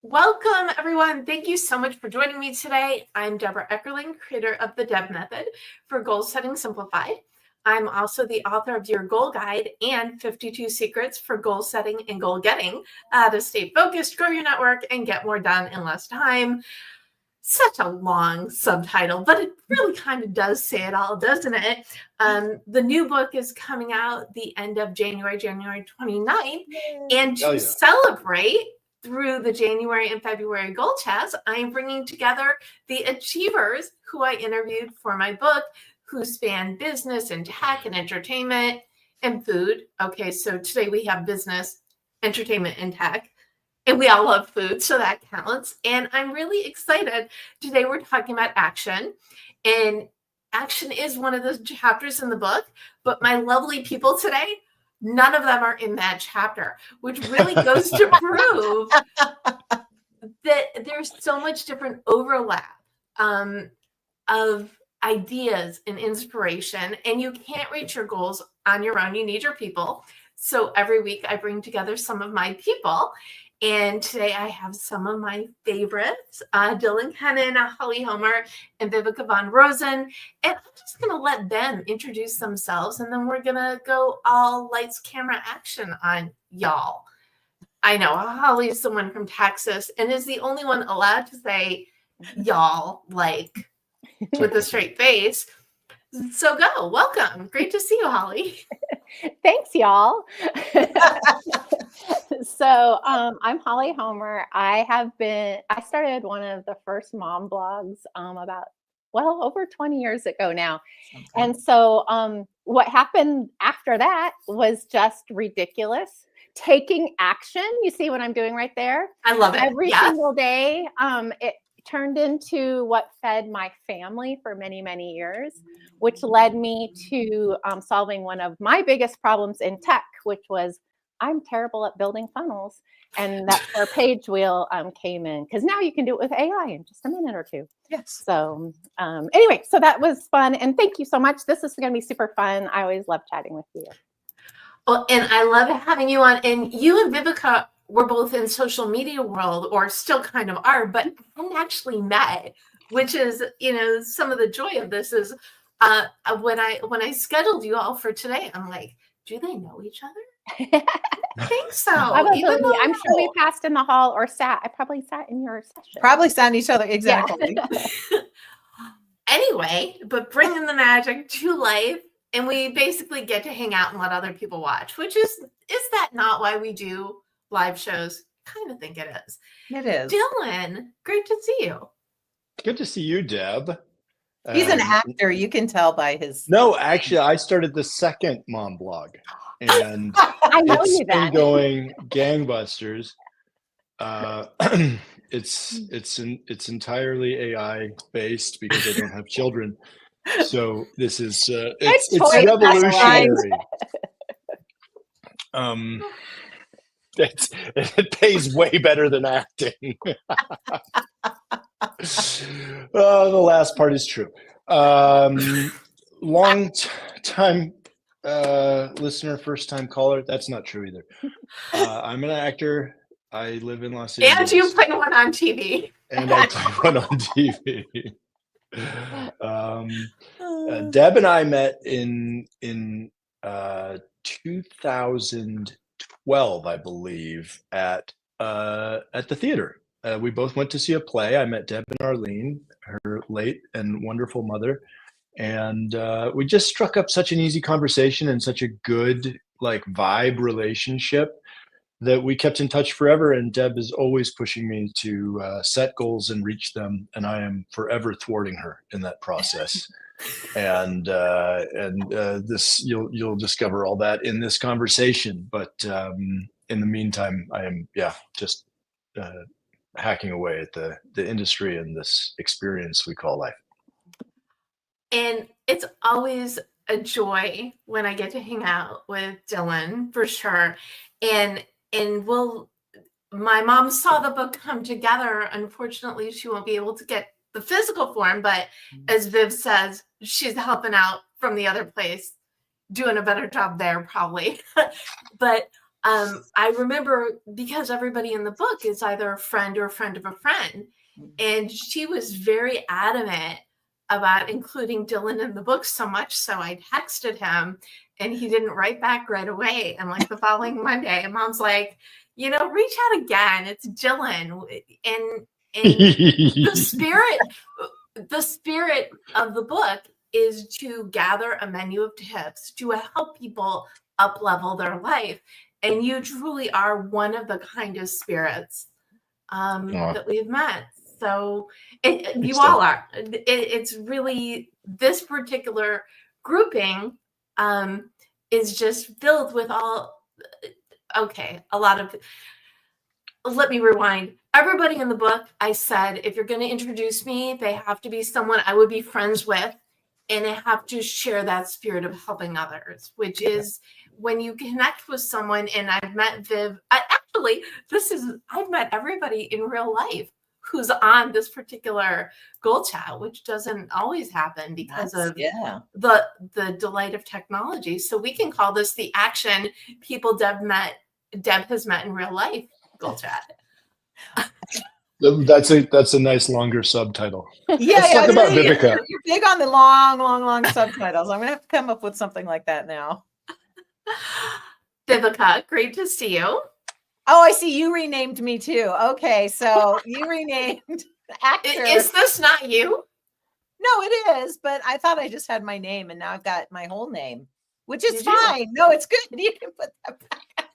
Welcome, everyone. Thank you so much for joining me today. I'm Debra Eckerling, creator of the Deb Method for Goal Setting Simplified. I'm also the author of Your Goal Guide and 52 Secrets for Goal Setting and Goal Getting to stay focused, grow your network, and get more done in less time. Such a long subtitle, but it really kind of does say it all, doesn't it? The new book is coming out the end of January 29th. And to celebrate through the January and February Goal Chats, I'm bringing together the achievers who I interviewed for my book, who span business and tech and entertainment and food. Okay, so today we have business, entertainment, and tech. And we all love food, so that counts. And I'm really excited. Today we're talking about action. And action is one of the chapters in the book. But my lovely people today, none of them are in that chapter, which really goes to prove that there's so much different overlap of ideas and inspiration. And you can't reach your goals on your own. You need your people. So every week I bring together some of my people. And today I have some of my favorites, Dylan Kenin, Holly Homer, and Viveka von Rosen. And I'm just going to let them introduce themselves, and then we're going to go all lights, camera, action on y'all. I know Holly's the one from Texas and is the only one allowed to say y'all, like with a straight face. So go. Welcome. Great to see you, Holly. Thanks, y'all. So I'm Holly Homer. I started one of the first mom blogs about, over 20 years ago now. Okay. And so what happened after that was just ridiculous. Taking action. You see what I'm doing right there? I love it. Every single day. It turned into what fed my family for many, many years, which led me to solving one of my biggest problems in tech, which was I'm terrible at building funnels. And that's where Pagewheel came in, because now you can do it with AI in just a minute or two. Yes. So anyway, so that was fun. And thank you so much. This is going to be super fun. I always love chatting with you. Well, and I love having you on. And you and Viveka were both in social media world, or still kind of are, but haven't actually met, which is, some of the joy of this is when I scheduled you all for today, I'm like, do they know each other? I think so. I'm sure we passed in the hall or sat. I probably sat in your session. Probably sat each other. Exactly. Yeah. Anyway, but bringing the magic to life. And we basically get to hang out and let other people watch, which is that not why we do live shows? Kind of think it is. It is. Dylan, great to see you. Good to see you, Deb. He's an actor. You can tell by his. No, actually, I started the second mom blog, and I know it's you been then. going gangbusters. It's entirely AI based because I don't have children. So this is it's revolutionary. It pays way better than acting. The last part is true. Long time listener, first time caller. That's not true either. I'm an actor. I live in Los Angeles. And you play one on TV. And I play one on TV. Deb and I met in 2012, I believe, at the theater. We both went to see a play. I met Deb and Arlene, her late and wonderful mother, and we just struck up such an easy conversation and such a good vibe relationship that we kept in touch forever. And Deb is always pushing me to set goals and reach them, and I am forever thwarting her in that process. and this you'll discover all that in this conversation. But in the meantime, I am just hacking away at the industry and this experience we call life. And it's always a joy when I get to hang out with Dylan, for sure. And my mom saw the book come together. Unfortunately, she won't be able to get the physical form, but as Viv says, she's helping out from the other place, doing a better job there probably. But I remember because everybody in the book is either a friend or a friend of a friend. And she was very adamant about including Dylan in the book so much. So I texted him and he didn't write back right away. And like the following Monday, and Mom's like, reach out again. It's Dylan. And the spirit of the book is to gather a menu of tips to help people up level their life. And you truly are one of the kindest spirits that we've met. So you all are. It's really, this particular grouping is just filled with a lot of, let me rewind. Everybody in the book, I said, if you're going to introduce me, they have to be someone I would be friends with, and they have to share that spirit of helping others, which is when you connect with someone. And I've met Viv. I've met everybody in real life who's on this particular GoalChat, which doesn't always happen because of the delight of technology. So we can call this the action people Deb has met in real life GoalChat. That's a nice longer subtitle. Yeah, Let's talk about Viveka. You're big on the long subtitles. I'm gonna have to come up with something like that now. Viveka, great to see you. Oh, I see you renamed me too. Okay, so you renamed actor. Is this not you? No, it is, but I thought I just had my name, and now I've got my whole name, which is fine. No, it's good. You can put that back.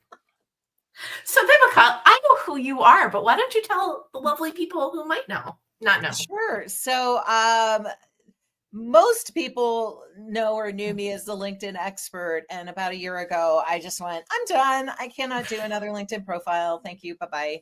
So Viveka, I know who you are, but why don't you tell the lovely people who might not know? Sure. So most people know or knew me as the LinkedIn expert. And about a year ago, I just went, I'm done. I cannot do another LinkedIn profile. Thank you. Bye-bye.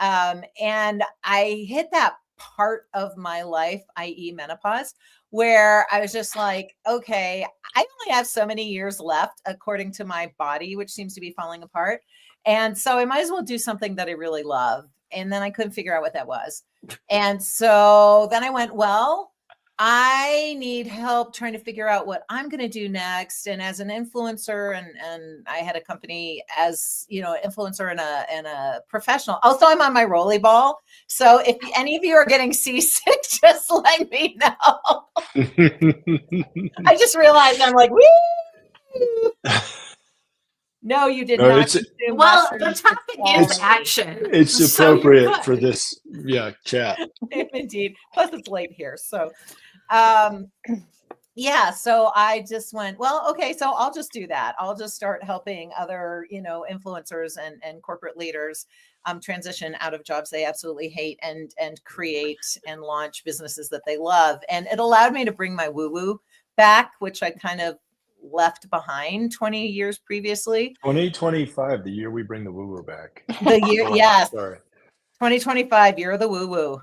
And I hit that part of my life, i.e. menopause, where I was just like, okay, I only have so many years left according to my body, which seems to be falling apart. And so I might as well do something that I really love. And then I couldn't figure out what that was. And so then I went, well, I need help trying to figure out what I'm going to do next. And as an influencer, and I had a company as, influencer and a professional. Also, I'm on my rolly ball. So if any of you are getting seasick, just let me know. I just realized I'm like, woo! No, you did not. Well, the topic is action. It's appropriate for this, chat. Indeed. Plus, it's late here. So, so I just went, well, okay, so I'll just do that. I'll just start helping other, influencers and corporate leaders transition out of jobs they absolutely hate and create and launch businesses that they love. And it allowed me to bring my woo-woo back, which I kind of left behind 20 years previously. 2025, the year we bring the woo-woo back. The year, yes. Sorry. 2025, year of the woo-woo.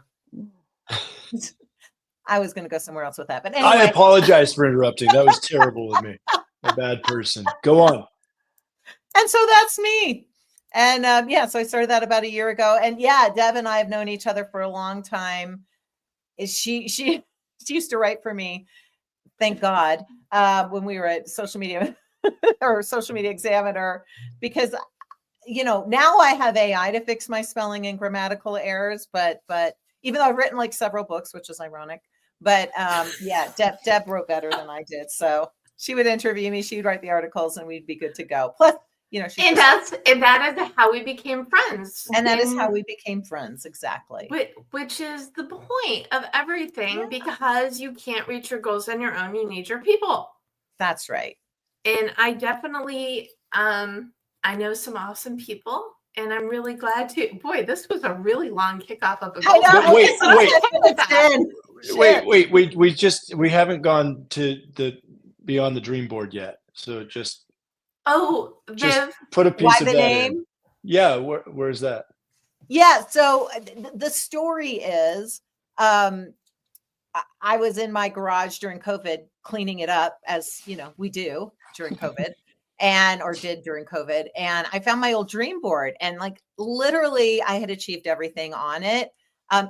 I was going to go somewhere else with that, but anyway. I apologize for interrupting. That was terrible of me. A bad person. Go on. And so that's me. And so I started that about a year ago. And Deb and I have known each other for a long time. She used to write for me, thank God, when we were at Social Media or Social Media Examiner, because now I have AI to fix my spelling and grammatical errors, but even though I've written like several books, which is ironic, but Deb wrote better than I did. So she would interview me, she'd write the articles, and we'd be good to go. Plus, that is how we became friends. And that is how we became friends, exactly. Which is the point of everything, because you can't reach your goals on your own. You need your people. That's right. And I definitely, I know some awesome people, and I'm really glad to. Boy, this was a really long kickoff of a goal. Wait. We haven't gone to the beyond the dream board yet. So just put a piece of that in. Yeah, where's that? Yeah, so the story is, I was in my garage during COVID cleaning it up, as we do during COVID. Did during COVID. And I found my old dream board, and like literally I had achieved everything on it,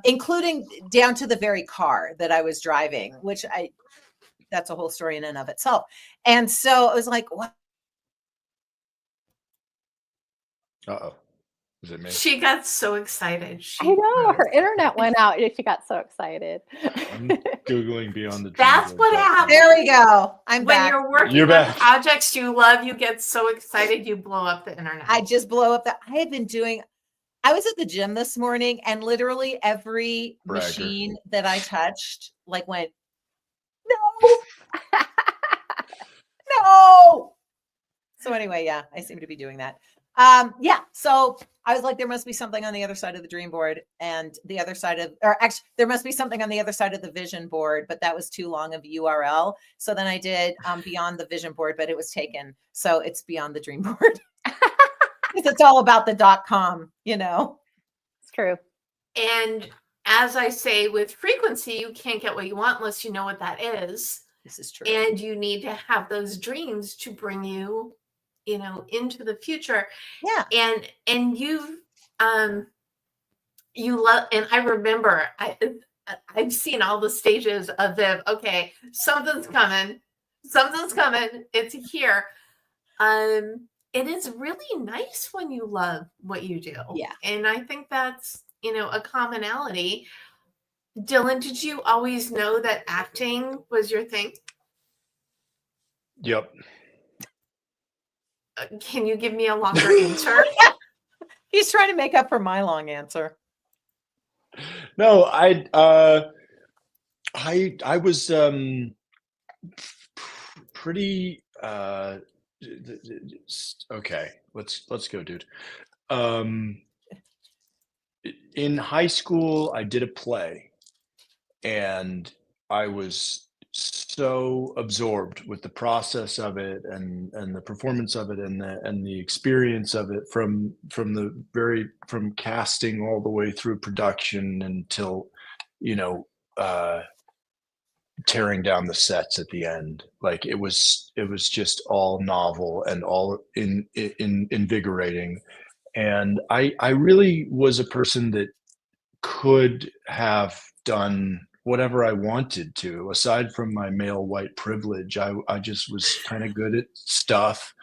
including down to the very car that I was driving, which that's a whole story in and of itself. And so it was like, what? Uh-oh. Is it me? She got so excited. I know her internet went out and she got so excited. I'm Googling Beyond the Dream That's Board. what happens. There we go. I'm When back. you're working You're on back. projects you love, you get so excited you blow up the internet. I just blow up the. I was at the gym this morning and literally every Bragger. machine that I touched like went, no, no. So anyway, yeah, I seem to be doing that. Yeah. So I was like, there must be something on the other side of the dream board and the other side of, or actually there must be something on the other side of the vision board, but that was too long of a URL. So then I did Beyond the Vision Board, but it was taken. So it's Beyond the Dream Board. It's all about the .com, you know. It's true. And as I say, with frequency, you can't get what you want unless you know what that is. This is true. And you need to have those dreams to bring you, into the future. Yeah. And you love, and I remember I've seen all the stages of them. Okay, something's coming, it's here. And it's really nice when you love what you do. Yeah. And I think that's, a commonality. Dylan, did you always know that acting was your thing? Yep. Can you give me a longer answer? He's trying to make up for my long answer. No, I was pretty okay. Let's go, dude. In high school, I did a play, and I was so absorbed with the process of it and the performance of it and the experience of it from casting all the way through production until tearing down the sets at the end. Like it was just all novel and all invigorating. And I really was a person that could have done whatever I wanted to, aside from my male white privilege. I just was kind of good at stuff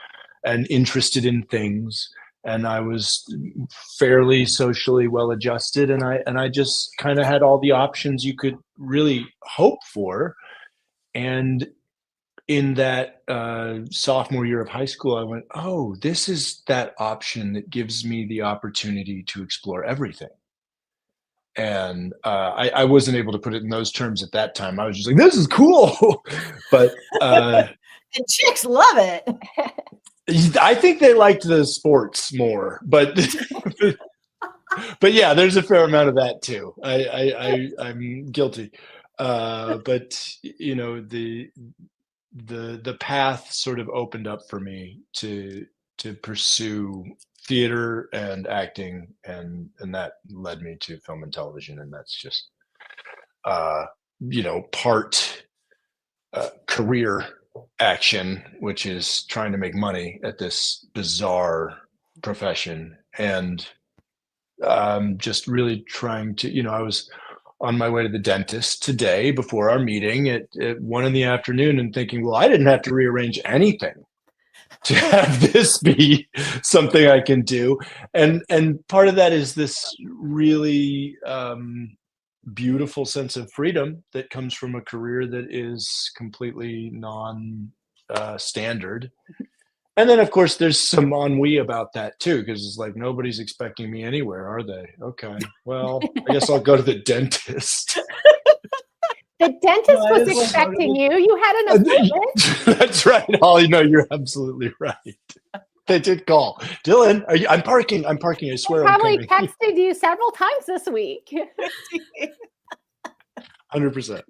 and interested in things. And I was fairly socially well adjusted. And I just kind of had all the options you could really hope for. And in that sophomore year of high school, I went, oh, this is that option that gives me the opportunity to explore everything. And I wasn't able to put it in those terms at that time. I was just like, this is cool. But and chicks love it. I think they liked the sports more, but but yeah, there's a fair amount of that too. I'm guilty. But the path sort of opened up for me to pursue theater and acting, and that led me to film and television, and that's just part career action, which is trying to make money at this bizarre profession, and just really trying to, I was on my way to the dentist today before our meeting at 1 p.m. and thinking, well, I didn't have to rearrange anything to have this be something I can do. And part of that is this really beautiful sense of freedom that comes from a career that is completely non-standard. And then, of course, there's some ennui about that, too, because it's like nobody's expecting me anywhere, are they? Okay, well, I guess I'll go to the dentist. The dentist was expecting you. You had an appointment. That's right, Holly. No, you're absolutely right. They did call. Dylan, I'm parking. I swear I'm coming. Probably texted you several times this week. 100%.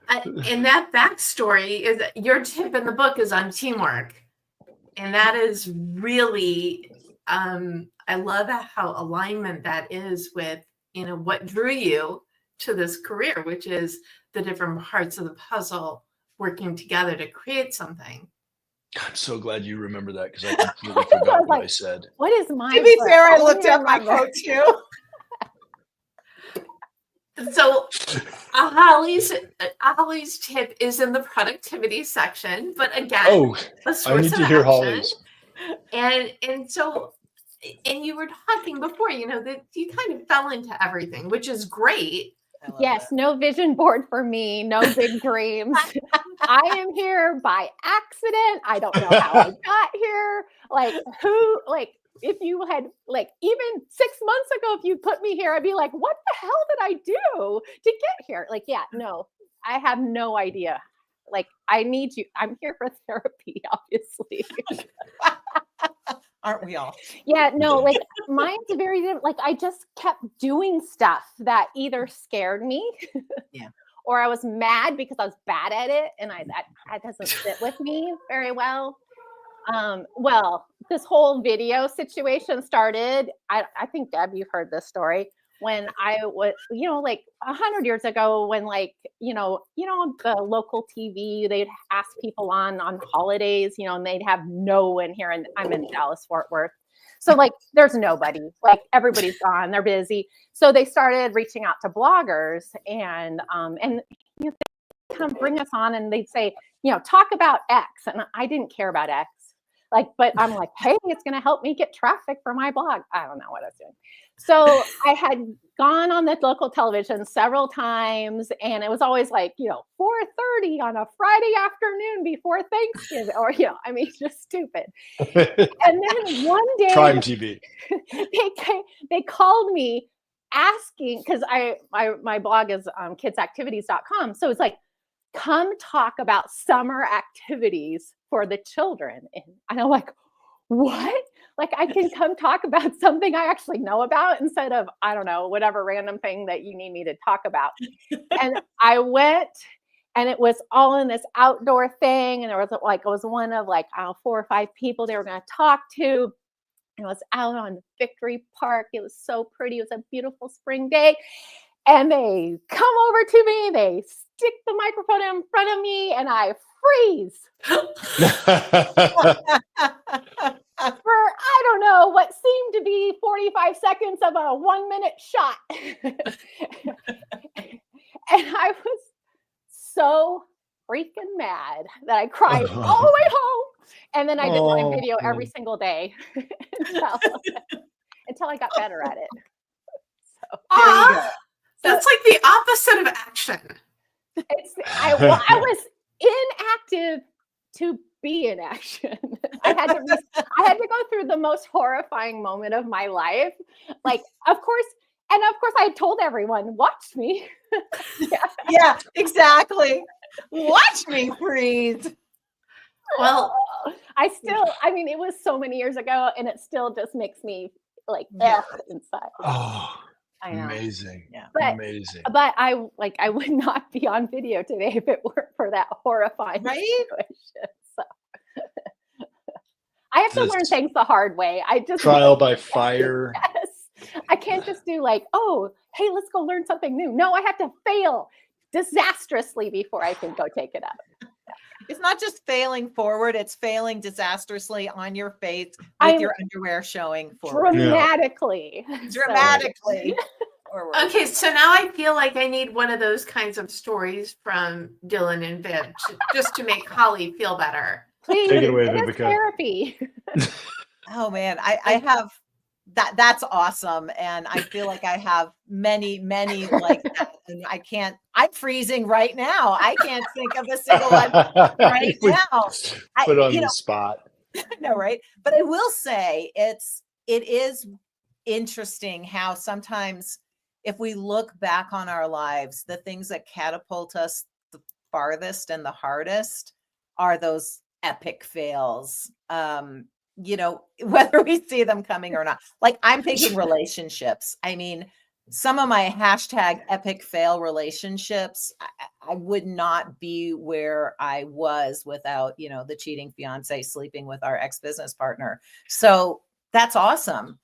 And that backstory is your tip in the book is on teamwork. And that is really, I love how alignment that is with, what drew you to this career, which is the different parts of the puzzle working together to create something. I'm so glad you remember that, because I completely forgot what I said. What is mine? To be fair, I looked up my quote too. So Holly's tip is in the productivity section, but again, I need to hear Holly's. And so, and you were talking before, that you kind of fell into everything, which is great. I love Yes, that. no vision board for me, no big dreams. I am here by accident. I don't know how I got here. If you had even 6 months ago, if you put me here, I'd be like, what the hell did I do to get here? No, I have no idea. I need you. I'm here for therapy, obviously. Aren't we all? Yeah, no, mine's very different. I just kept doing stuff that either scared me, Yeah. or I was mad because I was bad at it, and that doesn't fit with me very well. Well, this whole video situation started. I think Deb, you've heard this story. When I was, 100 years ago, when on the local TV, they'd ask people on holidays, and they'd have no one here, and I'm in Dallas, Fort Worth. So there's nobody, everybody's gone, they're busy. So they started reaching out to bloggers and they come bring us on, and they'd say, talk about X. And I didn't care about X. But I'm like, hey, it's going to help me get traffic for my blog. I don't know what I was doing. So I had gone on the local television several times, and it was always 4:30 on a Friday afternoon before Thanksgiving, or, just stupid. And then one day, Prime TV. they called me asking, because my blog is kidsactivities.com. So it's come talk about summer activities for the children. And I'm like, what? I can come talk about something I actually know about instead of, I don't know, whatever random thing that you need me to talk about. And I went, and it was all in this outdoor thing. And there was it was one of 4 or 5 people they were going to talk to. And it was out on Victory Park. It was so pretty. It was a beautiful spring day. And they come over to me, they stick the microphone in front of me, and I freeze for, I don't know, what seemed to be 45 seconds of a 1-minute shot. And I was so freaking mad that I cried all the way home. And then I did my video every single day until I got better at it. So there you go. That's the opposite of action. I was inactive to be in action. I had to go through the most horrifying moment of my life. Of course, I told everyone, watch me. Yeah, exactly. Watch me freeze. Well, it was so many years ago, and it still just makes me inside. Oh, I know. amazing. Yeah. Amazing. But I would not be on video today if it weren't for that horrifying situation. So I have to learn things the hard way. I just trial by fire. Yes. I can't just do oh, hey, let's go learn something new. No, I have to fail disastrously before I can go take it up. It's not just failing forward, it's failing disastrously on your face with your underwear showing forward. Dramatically. Dramatically. Okay, so now I feel like I need one of those kinds of stories from Dylan and Viv just to make Holly feel better. Please, take it away, it is Viveka. therapy. Oh man, I have that's awesome. And I feel like I have many like that. And I'm freezing right now. I can't think of a single one right now. Put on the spot. No, right. But I will say it is interesting how sometimes if we look back on our lives, the things that catapult us the farthest and the hardest are those epic fails. Whether we see them coming or not. I'm thinking relationships. I mean, some of my hashtag epic fail relationships, I would not be where I was without, the cheating fiance sleeping with our ex-business partner. So that's awesome.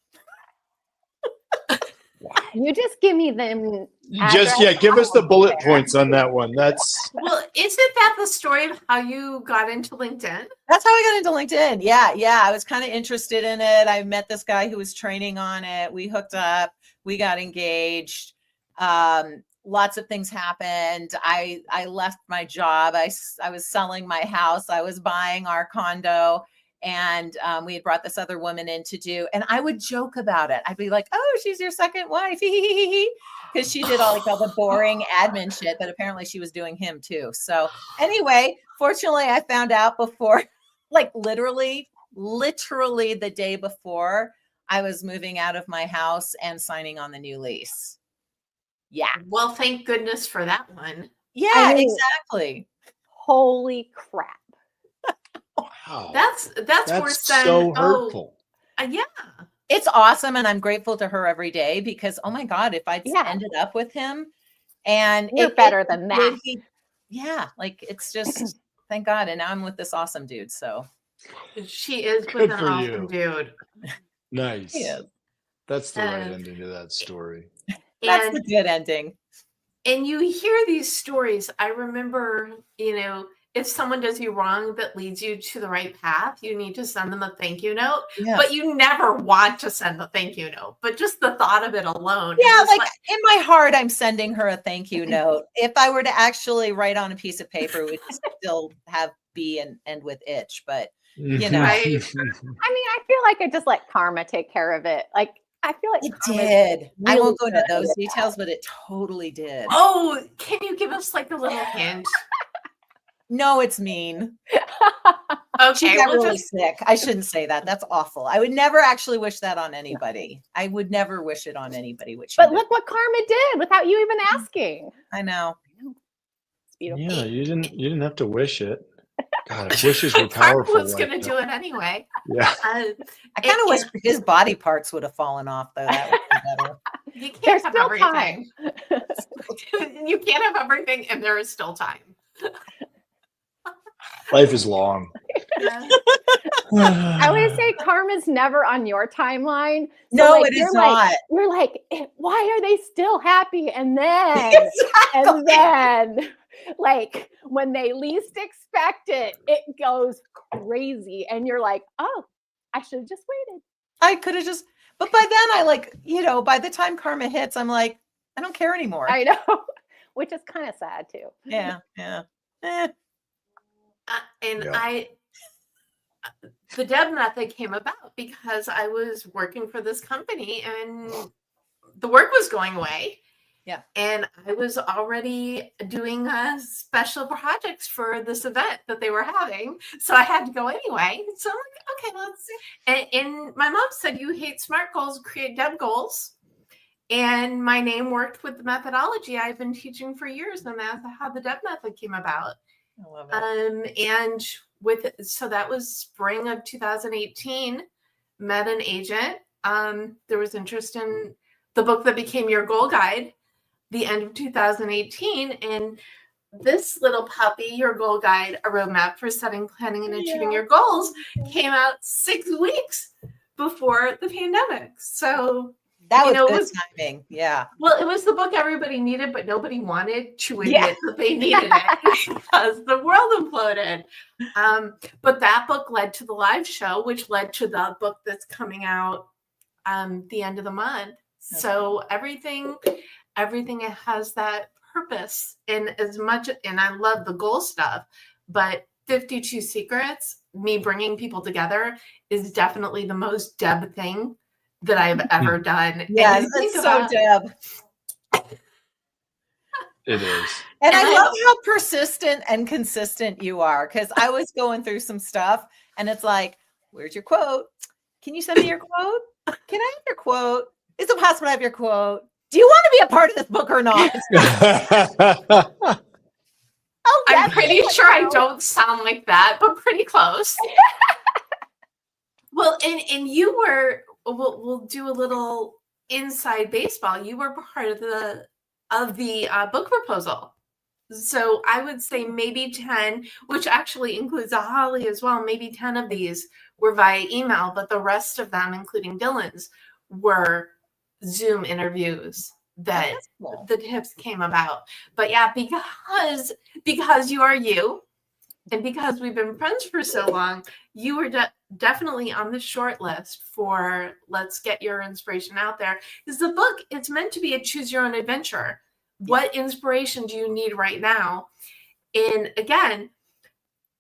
You just give me them. Give us the bullet points on that one. That's well, isn't that the story of how you got into LinkedIn? That's how I got into LinkedIn. Yeah. I was kind of interested in it. I met this guy who was training on it. We hooked up. We got engaged. Lots of things happened. I left my job. I was selling my house. I was buying our condo. And we had brought this other woman in to do, and I would joke about it. I'd be like, "Oh, she's your second wife," because she did all the boring admin shit, but apparently she was doing him too. So anyway, fortunately, I found out before, like literally the day before I was moving out of my house and signing on the new lease. Yeah. Well, thank goodness for that one. Yeah, I mean, exactly. Holy crap. Wow. That's worse than so hurtful. Yeah. It's awesome, and I'm grateful to her every day because, oh my God, if I'd Yeah. ended up with him, and You're better than that. Yeah, like it's just thank God, and now I'm with this awesome dude. So She is Good with an for awesome you. dude. Nice. Yeah. That's the right ending to that story. That's And the good ending. and you hear these stories. I remember, if someone does you wrong that leads you to the right path, you need to send them a thank you note. Yeah. But you never want to send the thank you note. But just the thought of it alone. Yeah, like in my heart, I'm sending her a thank you note. If I were to actually write on a piece of paper, we'd still have B and end with itch. But you know, Right. I mean, I feel like I just let karma take care of it. Like I feel like it karma's did. I really won't go into good those with details, but it totally did. Oh, can you give us like a little hint? No, it's mean. Okay, She got we'll really just sick. I shouldn't say that. That's awful. I would never actually wish that on anybody. I would never wish it on anybody. Which, But look what karma did without you even asking. I know. It's beautiful. Yeah, you didn't have to wish it. God, if wishes were powerful. Karma was going to do it anyway. Yeah. I kind of wish his body parts would have fallen off, though. That would be better. You can't There's have still everything. time. You can't have everything, and there is still time. Life is long. I always say karma's never on your timeline. So No, like, it is you're not. Like, you're like, why are they still happy? And then, Exactly. and then, like when they least expect it, it goes crazy, and you're like, oh, I should have just waited. I could have just, but by then I by the time karma hits, I'm like, I don't care anymore. I know, which is kind of sad too. Yeah. The Deb method came about because I was working for this company and the work was going away. Yeah. And I was already doing special projects for this event that they were having. So I had to go anyway. So I'm like, okay, let's see. And my mom said, you hate SMART goals, create Deb goals. And my name worked with the methodology I've been teaching for years. And that's how the Deb method came about. I love it. So that was spring of 2018, met an agent. There was interest in the book that became your goal guide, the end of 2018. And this little puppy, your goal guide, a roadmap for setting, planning, and achieving your goals, came out 6 weeks before the pandemic. So that was good timing. Yeah. Well, it was the book everybody needed, but nobody wanted to admit that they needed it because the world imploded. But that book led to the live show, which led to the book that's coming out the end of the month. Okay. So everything has that purpose. And I love the goal stuff, but 52 Secrets, me bringing people together, is definitely the most Deb thing that I've ever done. Yes, it's so Deb. It is. And I love how persistent and consistent you are, because I was going through some stuff and it's like, where's your quote? Can you send me your quote? Can I have your quote? Is it possible to have your quote? Do you want to be a part of this book or not? I'm pretty sure I don't sound like that, but pretty close. Well, and you were, we'll do a little inside baseball. You were part of the book proposal. So I would say maybe 10, which actually includes a Holly as well. Maybe 10 of these were via email, but the rest of them, including Dylan's, were Zoom interviews that the tips came about. But yeah, because you are you, and because we've been friends for so long, you were definitely on the short list for let's get your inspiration out there. Because the book, it's meant to be a choose your own adventure. What inspiration do you need right now? And again,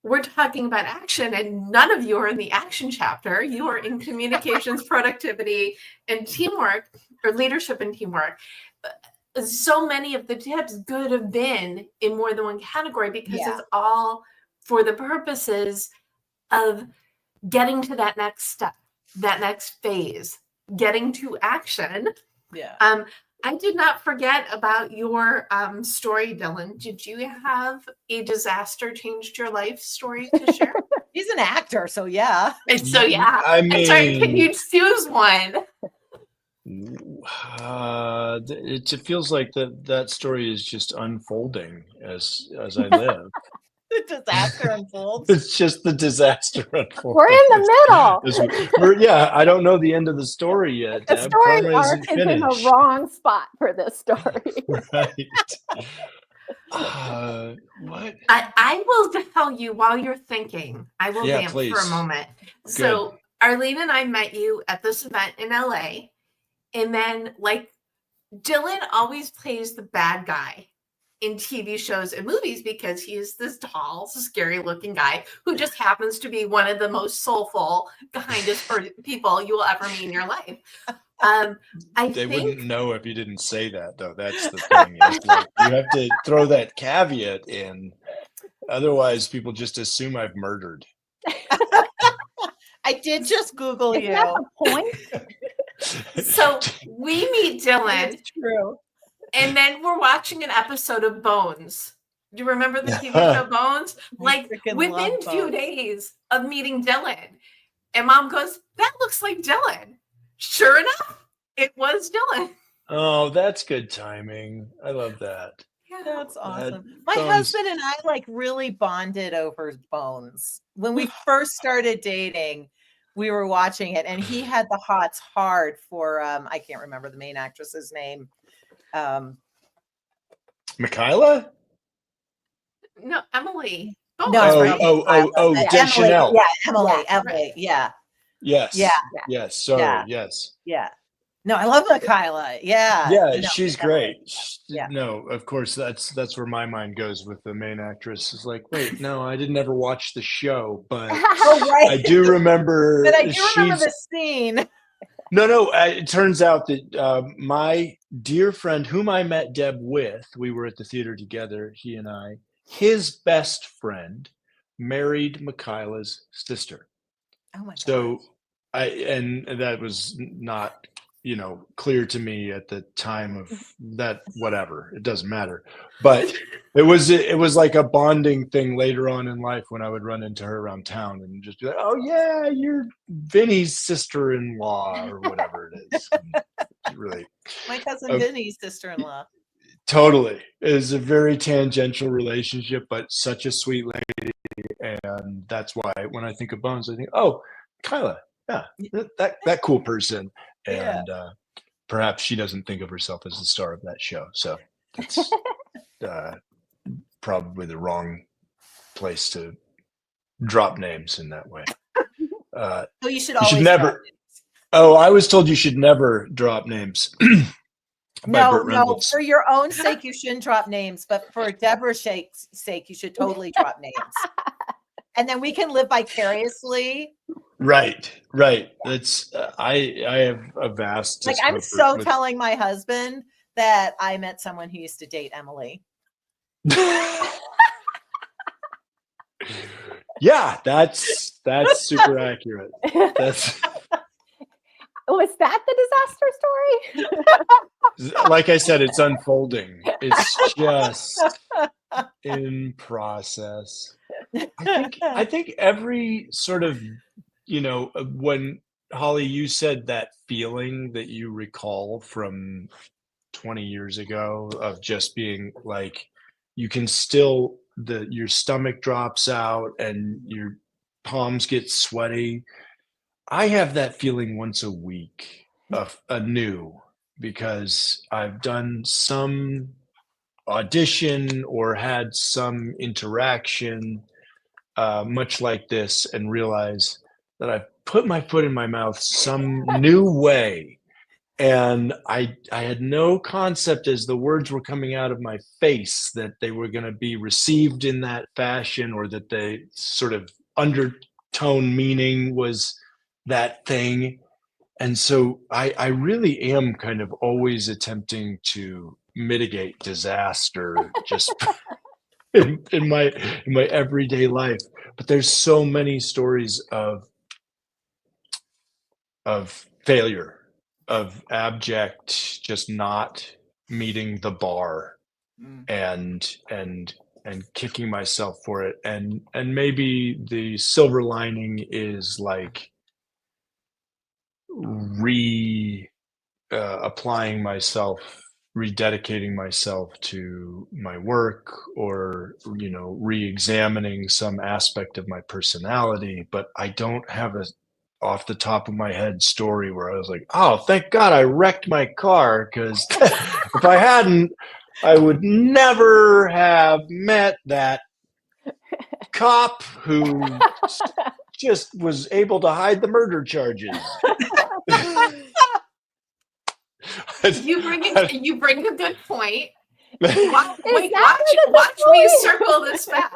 we're talking about action, and none of you are in the action chapter. You are in communications, productivity, and teamwork, or leadership and teamwork. So many of the tips could have been in more than one category because it's all for the purposes of getting to that next step, that next phase, getting to action. Yeah. I did not forget about your story, Dylan. Did you have a disaster changed your life story to share? He's an actor, so yeah. And so yeah, I mean, I'm sorry, can you choose one? it feels like that story is just unfolding as I live. The disaster unfolds. It's just the disaster unfolding. We're in the middle. Yeah, I don't know the end of the story yet. The story Karma arc isn't is in the finished. wrong spot for this story. Right. What? I will tell you while you're thinking. I will vamp for please. a moment. So Arlene and I met you at this event in LA. And then, like, Dylan always plays the bad guy in TV shows and movies because he is this tall, scary looking guy who just happens to be one of the most soulful, kindest people you will ever meet in your life. They wouldn't know if you didn't say that, though. That's the thing. Like, you have to throw that caveat in. Otherwise, people just assume I've murdered. I did just Google you. Isn't that the point? So we meet Dylan. It's true. And then we're watching an episode of Bones. Do you remember the TV show Bones? Like within a few days of meeting Dylan. And Mom goes, "That looks like Dylan." Sure enough, it was Dylan. Oh, that's good timing. I love that. Yeah. That's awesome. My husband and I like really bonded over Bones. When we first started dating, we were watching it, and he had the hots hard for I can't remember the main actress's name. Michaela? No, Emily. Deschanel. Yeah, Emily. Yeah. Yes. Yeah. Yes. Sorry. Yeah. Yes. Yeah. No, I love Michaela. Yeah. Yeah, No, she's Emily. great. Yeah. No, of course that's where my mind goes with the main actress. Is like, wait, no, I didn't ever watch the show, but Oh, right. I do remember. But I do remember the scene. No. It turns out that my dear friend, whom I met Deb with, we were at the theater together. He and I. His best friend married Michaela's sister. Oh my god. So and that was not, clear to me at the time of that, whatever, it doesn't matter. But it was like a bonding thing later on in life when I would run into her around town and just be like, "Oh yeah, you're Vinny's sister-in-law," or whatever it is. Really. My cousin Vinny's sister-in-law. Totally. It is a very tangential relationship, but such a sweet lady. And that's why when I think of Bones, I think, oh, Kyla, yeah, that cool person. And perhaps she doesn't think of herself as the star of that show. So that's probably the wrong place to drop names in that way. So you should always never. Drop names. Oh, I was told you should never drop names. No, for your own sake, you shouldn't drop names, but for Debra's sake, you should totally drop names. And then we can live vicariously. Right. That's I have a vast I'm so telling my husband that I met someone who used to date Emily. Yeah, that's super accurate. Was that the disaster story? Like I said, it's unfolding. It's just in process. I think every sort of, when Holly, you said that feeling that you recall from 20 years ago of just being like, you can still, your stomach drops out and your palms get sweaty. I have that feeling once a week anew because I've done some audition or had some interaction much like this and realize that I've put my foot in my mouth some new way And I had no concept as the words were coming out of my face that they were going to be received in that fashion, or that the sort of undertone meaning was that thing. And so I really am kind of always attempting to mitigate disaster just in my everyday life. But there's so many stories of failure, of abject just not meeting the bar, and kicking myself for it. And maybe the silver lining is like applying myself, rededicating myself to my work, or re-examining some aspect of my personality. But I don't have a off the top of my head story where I was like, oh, thank God I wrecked my car, because if I hadn't, I would never have met that cop who just was able to hide the murder charges. You bring a good point. Watch Watch me circle this back.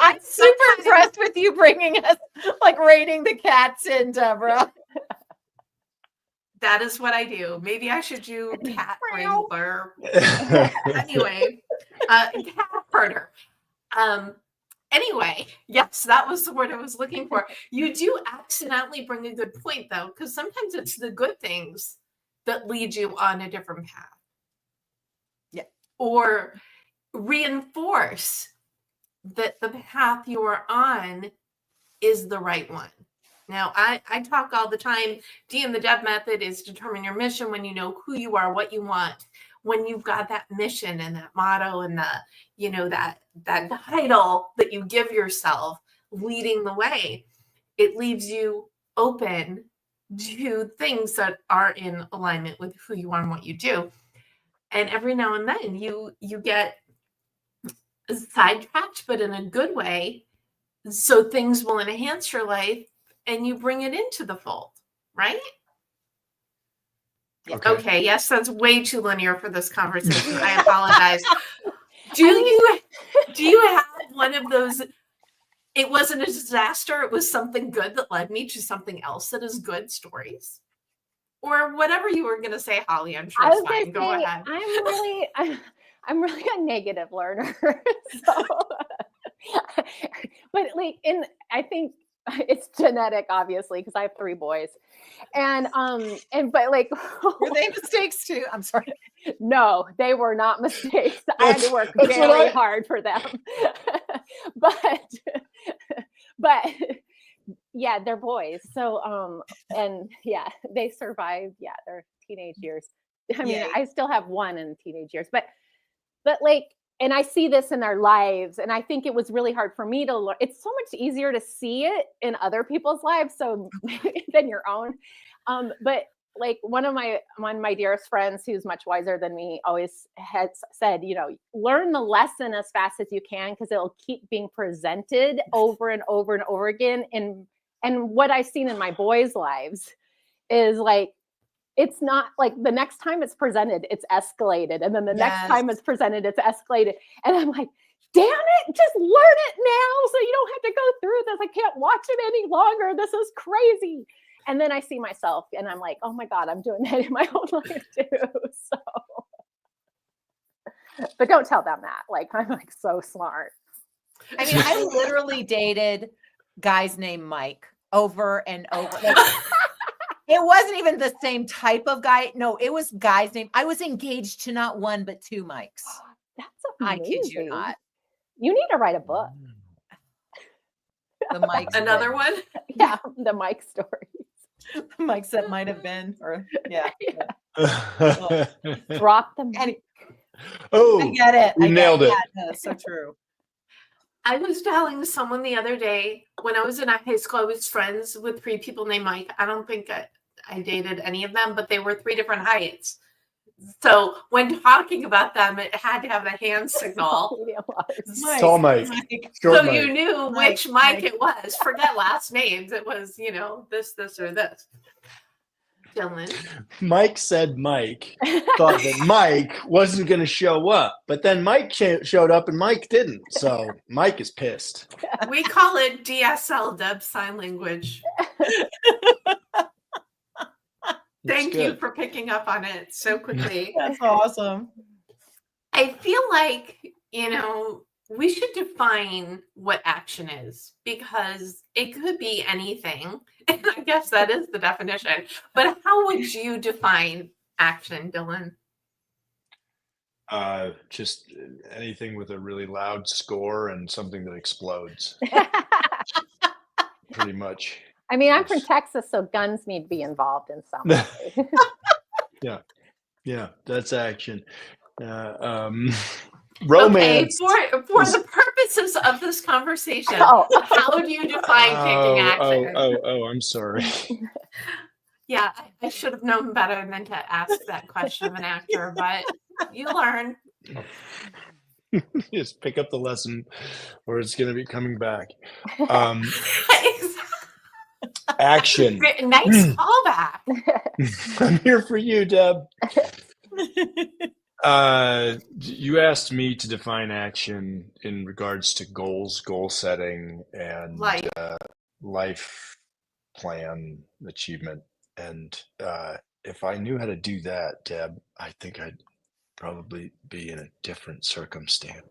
I'm super impressed with you bringing us, like, rating the cats in, Debra. That is what I do. Maybe I should do cat wrangler. Anyway, cat herder. Anyway, yes, that was the word I was looking for. You do accidentally bring a good point, though, because sometimes it's the good things that lead you on a different path. Yeah. Or reinforce that the path you are on is the right one. Now, I talk all the time. D in the Deb method is determine your mission. When you know who you are, what you want, when you've got that mission and that motto and that title that you give yourself leading the way, it leaves you open to things that are in alignment with who you are and what you do. And every now and then you get sidetracked, but in a good way, so things will enhance your life and you bring it into the fold, right? Okay, yes, that's way too linear for this conversation. I apologize. Do you have one of those, it wasn't a disaster, it was something good that led me to something else that is good stories? Or whatever you were going to say, Holly, I'm sure it's fine. Go ahead. I'm really a negative learner. So, but I think it's genetic, obviously, because I have 3 boys. But were they mistakes too? I'm sorry. No, they were not mistakes. I had to work very hard for them. but yeah, they're boys. So and yeah, they survived their teenage years. I mean, I still have one in teenage years, but and I see this in their lives, and I think it was really hard for me to learn. It's so much easier to see it in other people's lives than your own. But one of my dearest friends, who's much wiser than me, always has said, learn the lesson as fast as you can, because it'll keep being presented over and over and over again. And what I've seen in my boys' lives is it's not like the next time it's presented, it's escalated. And then the next time it's presented, it's escalated. And I'm like, damn it, just learn it now so you don't have to go through this. I can't watch it any longer. This is crazy. And then I see myself and I'm like, oh my God, I'm doing that in my own life too. So, but don't tell them that. I'm so smart. I mean, I literally dated guys named Mike over and over. It wasn't even the same type of guy. No, it was guys named. I was engaged to not 1, but 2 Mikes. That's amazing. I kid you not. You need to write a book. The Mike's another one? Yeah, the Mike stories. The Mikes that might have been, or yeah. Drop them. Oh, I get it. You nailed it. Yeah, that's so true. I was telling someone the other day, when I was in high school, I was friends with 3 people named Mike. I don't think I dated any of them, but they were 3 different heights. So when talking about them, it had to have a hand signal. Tall Mike. Short So Mike. you knew which Mike it was. Forget last names. It was, this, or this. Dylan. Mike said Mike thought that Mike wasn't going to show up, but then Mike showed up and Mike didn't. So Mike is pissed. We call it DSL, Deb Sign Language. Thank you for picking up on it so quickly. That's awesome. I feel like, we should define what action is, because it could be anything. And I guess that is the definition. But how would you define action, Dylan? Just anything with a really loud score and something that explodes. Pretty much. I mean, I'm from Texas, so guns need to be involved in some way. Yeah, that's action. Romance. Okay, for the purposes of this conversation, how do you define taking action? I'm sorry. Yeah, I should have known better than to ask that question of an actor, but you learn. Just pick up the lesson, or it's going to be coming back. Action. Nice callback. I'm here for you, Deb. You asked me to define action in regards to goals, goal setting, and life plan achievement. And if I knew how to do that, Deb, I think I'd probably be in a different circumstance.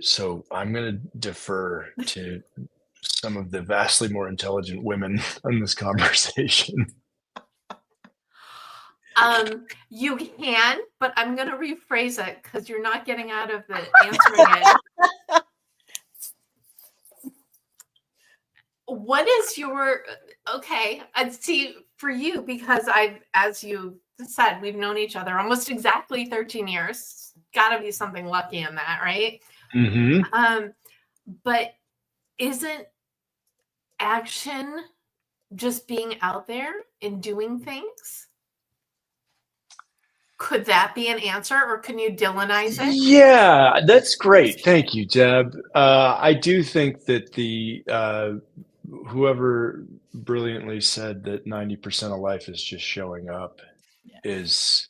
So I'm going to defer to some of the vastly more intelligent women in this conversation. You can, but I'm going to rephrase it because you're not getting out of the answering it. What is your, I'd see for you, because as you said, we've known each other almost exactly 13 years. Got to be something lucky in that, right? Mm-hmm. But isn't action just being out there and doing things? Could that be an answer, or can you Dylanize it? Yeah, that's great. Thank you, Deb. I do think that the whoever brilliantly said that 90% of life is just showing up is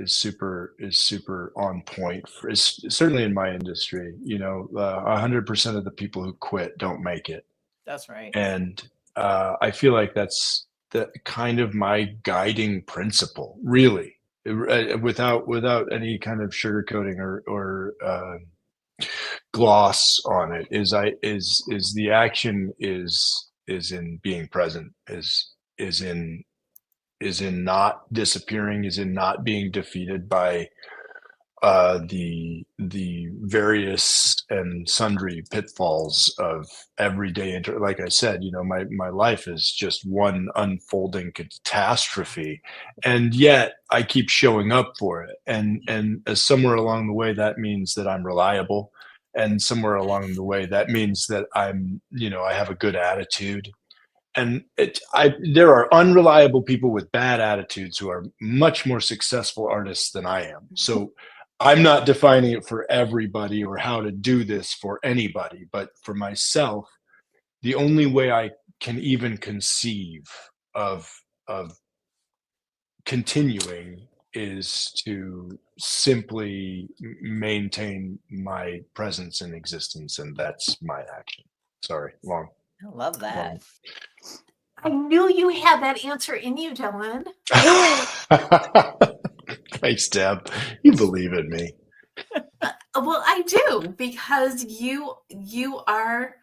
super on point. Certainly in my industry, 100% of the people who quit don't make it. That's right. And I feel like that's the kind of my guiding principle, really. Without any kind of sugarcoating or gloss on it, is the action is in being present, is in not disappearing, is in not being defeated by the various and sundry pitfalls of everyday like I said, my life is just one unfolding catastrophe, and yet I keep showing up for it, and somewhere along the way that means that I'm reliable, and somewhere along the way that means that I'm I have a good attitude. And there are unreliable people with bad attitudes who are much more successful artists than I am. So I'm not defining it for everybody or how to do this for anybody, but for myself, the only way I can even conceive of continuing is to simply maintain my presence in existence, and that's my action. Sorry, long. I love that. I knew you had that answer in you, Dylan. Thanks, Deb. You believe in me. Well, I do, because you are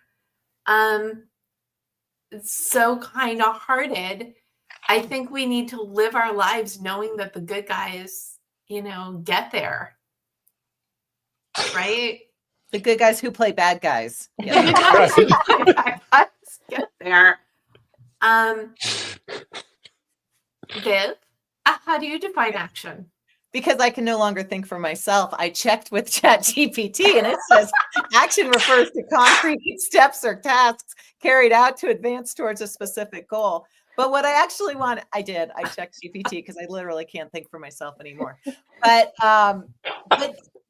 so kind-hearted. I think we need to live our lives knowing that the good guys, get there. Right? The good guys who play bad guys. The good guys who play bad guys get there. Viv, how do you define action? Because I can no longer think for myself, I checked with ChatGPT, and it says action refers to concrete steps or tasks carried out to advance towards a specific goal. But what I actually want, I checked GPT because I literally can't think for myself anymore. But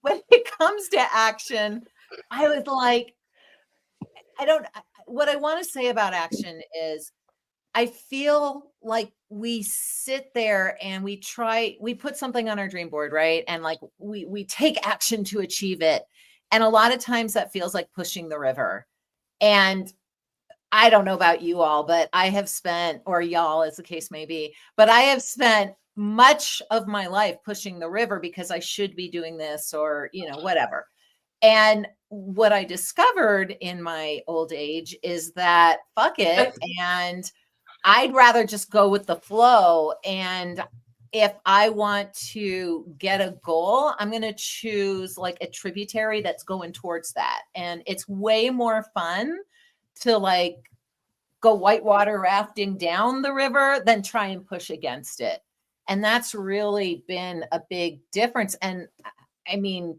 when it comes to action, I was like, what I want to say about action is I feel like we sit there and we put something on our dream board, right? And like we take action to achieve it. And a lot of times that feels like pushing the river. And I don't know about you all, but I have spent, or y'all as the case may be, but I have spent much of my life pushing the river because I should be doing this or, whatever. And what I discovered in my old age is that fuck it. And I'd rather just go with the flow. And if I want to get a goal, I'm going to choose like a tributary that's going towards that. And it's way more fun to like go whitewater rafting down the river than try and push against it. And that's really been a big difference. And I mean,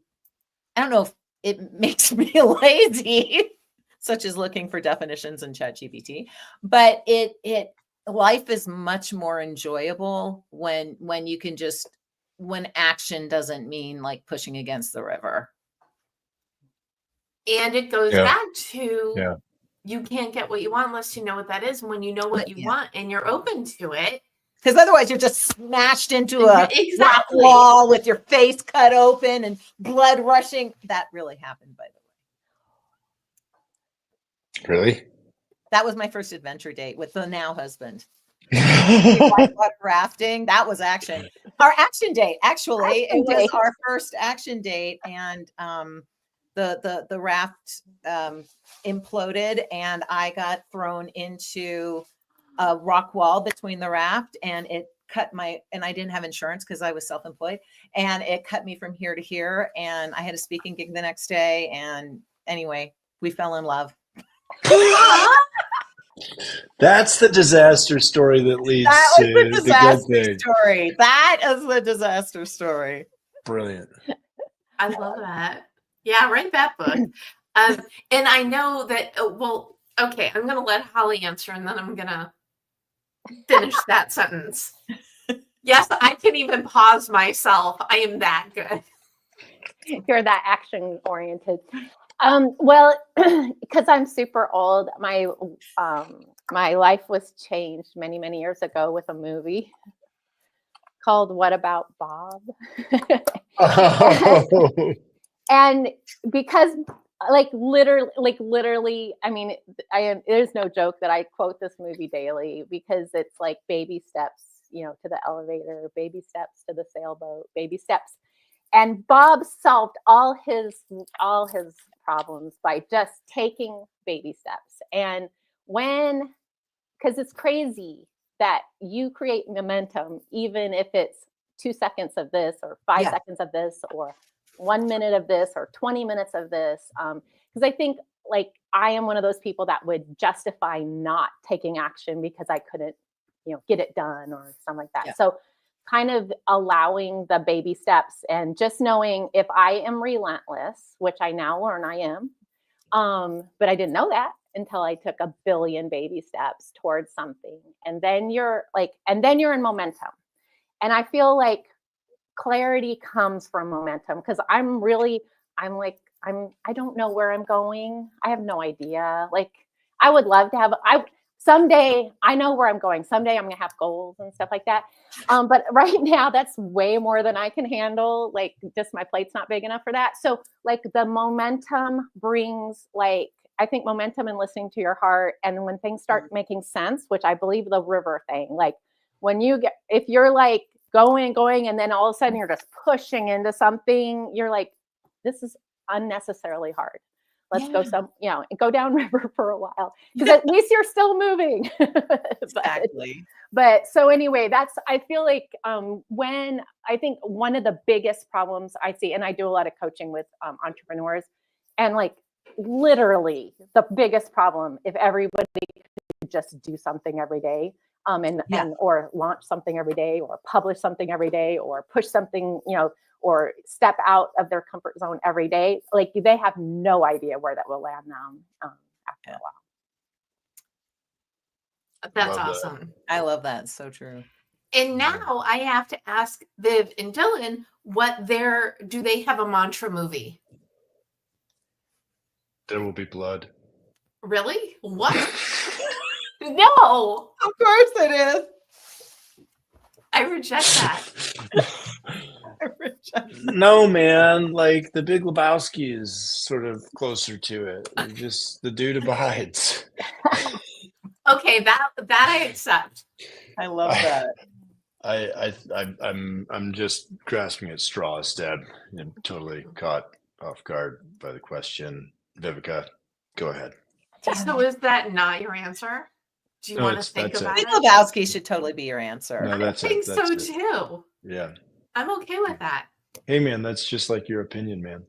I don't know if it makes me lazy, such as looking for definitions in ChatGPT, but life is much more enjoyable when you can when action doesn't mean like pushing against the river. And it goes back to you can't get what you want unless you know what that is. And when you know what you want and you're open to it. Because otherwise you're just smashed into a rock wall with your face cut open and blood rushing. That really happened, by the way. Really? That was my first adventure date with the now husband. Whitewater rafting. That was action. Our action date, actually. It was our first action date. And the raft imploded and I got thrown into a rock wall between the raft and it cut and I didn't have insurance because I was self-employed and it cut me from here to here and I had a speaking gig the next day. And anyway, we fell in love. That's the disaster story that leads to the good thing. Story. That is the disaster story. Brilliant. I love that. Yeah, write that book. And I know that, okay, I'm going to let Holly answer and then I'm going to finish that sentence. Yes, I can even pause myself. I am that good. You're that action oriented. Well, because I'm super old, my life was changed many, many years ago with a movie called What About Bob? And because literally, I mean, there's no joke that I quote this movie daily because it's like baby steps, to the elevator, baby steps to the sailboat, baby steps. And Bob solved all his problems by just taking baby steps. And because it's crazy that you create momentum, even if it's 2 seconds of this or 5 seconds of this or 1 minute of this or 20 minutes of this. Because I think like I am one of those people that would justify not taking action because I couldn't, get it done or something like that. Yeah. So kind of allowing the baby steps and just knowing if I am relentless, which I now learn I am, but I didn't know that until I took a billion baby steps towards something. And then you're in momentum. And I feel like clarity comes from momentum because I don't know where I'm going. I have no idea. Like I would love to have, someday I know where I'm going. Someday I'm going to have goals and stuff like that. But right now that's way more than I can handle. Like just my plate's not big enough for that. So like the momentum brings I think momentum and listening to your heart. And when things start making sense, which I believe the river thing, like if you're like going, and then all of a sudden you're just pushing into something, you're like, this is unnecessarily hard. Let's go go down river for a while because at least you're still moving. Exactly. But so anyway, I feel like when I think one of the biggest problems I see, and I do a lot of coaching with entrepreneurs, and like literally the biggest problem, if everybody could just do something every day, or launch something every day, or publish something every day, or push something, or step out of their comfort zone every day, like they have no idea where that will land them after a while. That's awesome. I love that. So true. And now I have to ask Viv and Dylan, do they have a mantra movie? There will be blood. Really? What? No, Of course it is. I reject that. I reject No, man. Like the Big Lebowski is sort of closer to it. Just the dude abides. Okay, that I accept. I love that. I'm just grasping at straws, Deb. I'm totally caught off guard by the question. Vivica, go ahead. So is that not your answer? Do you No, want to think that's it. about Big it? Lebowski should totally be your answer. No, I that's think it. That's so it. too. Yeah. I'm okay with that. Hey, man, that's just like your opinion, man.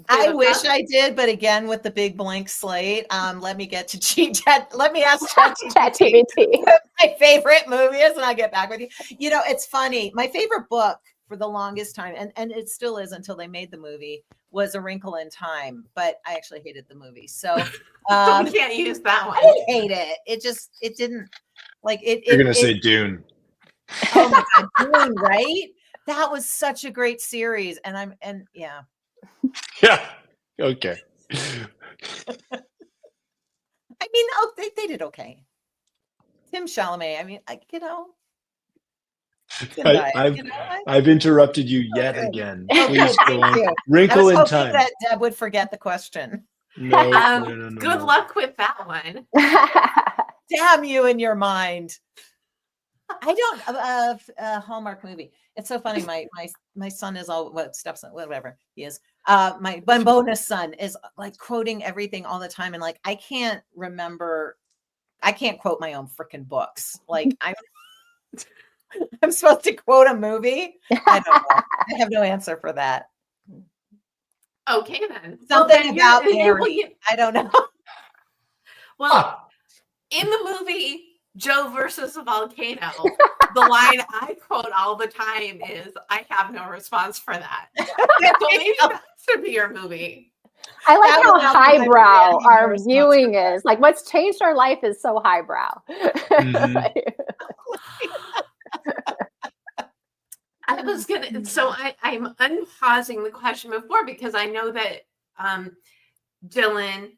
I Vivica? wish I did, but again, with the big blank slate, let me get to Chat. Let me ask ChatGPT ChatGPT. what my favorite movie is, and I'll get back with you. You know, it's funny. My favorite book for the longest time, and it still is until they made the movie, was A Wrinkle in Time. But I actually hated the movie, so So we can't use that I one. didn't hate it. It didn't like it. You're gonna say Dune. Oh my God, Dune, right? That was such a great series, and yeah. Yeah. Okay. I mean, oh, they did okay. Tim Chalamet. I mean, I've interrupted you yet good. again. Okay, Please go thank on. you. I Wrinkle was in hoping Time. that Deb would forget the question. No, Good luck with that one. Damn you in your mind. I don't Hallmark movie. It's so funny. My son is all stepson, whatever he is. My bonus son is like quoting everything all the time, and like I can't quote my own freaking books. Like I'm supposed to quote a movie. I don't know. I have no answer for that. Okay then. Something about Well, Mary. I don't know. well, in the movie Joe versus a volcano, the line I quote all the time is, "I have no response for that." So maybe that should be your movie. I like That how would help me by highbrow forgetting our your viewing response. is. Like, what's changed our life is so highbrow. I was gonna. So I'm unpausing the question before because I know that Dylan,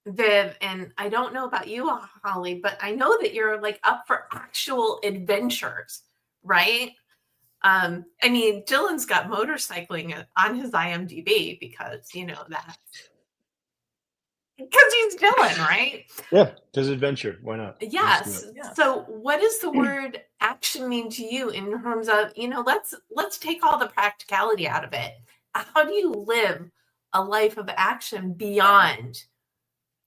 Viv, and I don't know about you, Holly, but I know that you're like up for actual adventures, right? I mean, Dylan's got motorcycling on his IMDb because you know that. Because he's Dylan, right? Yeah, there's adventure. Why not? Yes. So what does the word action mean to you in terms of, let's take all the practicality out of it. How do you live a life of action beyond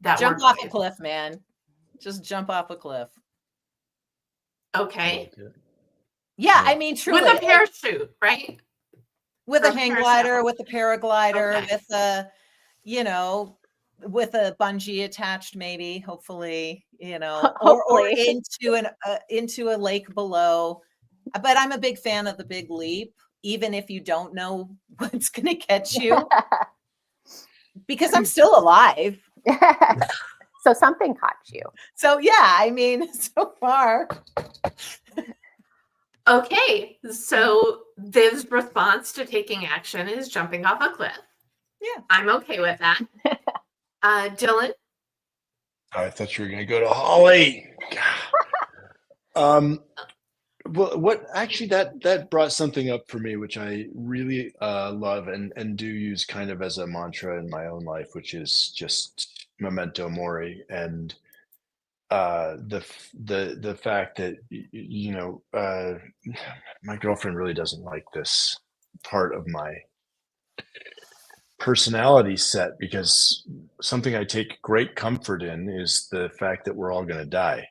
that Jump word off a life? cliff, man. Just jump off a cliff. Okay. Yeah, I mean, truly. With a parachute, right? With a hang glider, with a paraglider, Okay. with a bungee attached, maybe, hopefully, or Hopefully. into a lake below. But I'm a big fan of the big leap, even if you don't know what's going to catch you, because I'm still alive. So something caught you. So yeah, I mean, so far. Okay. So Viv's response to taking action is jumping off a cliff. Yeah. I'm okay with that. Dylan? I thought you were going to go to Holly. Well, what actually that brought something up for me, which I really love and do use kind of as a mantra in my own life, which is just memento mori, and the fact that my girlfriend really doesn't like this part of my personality set, because something I take great comfort in is the fact that we're all going to die.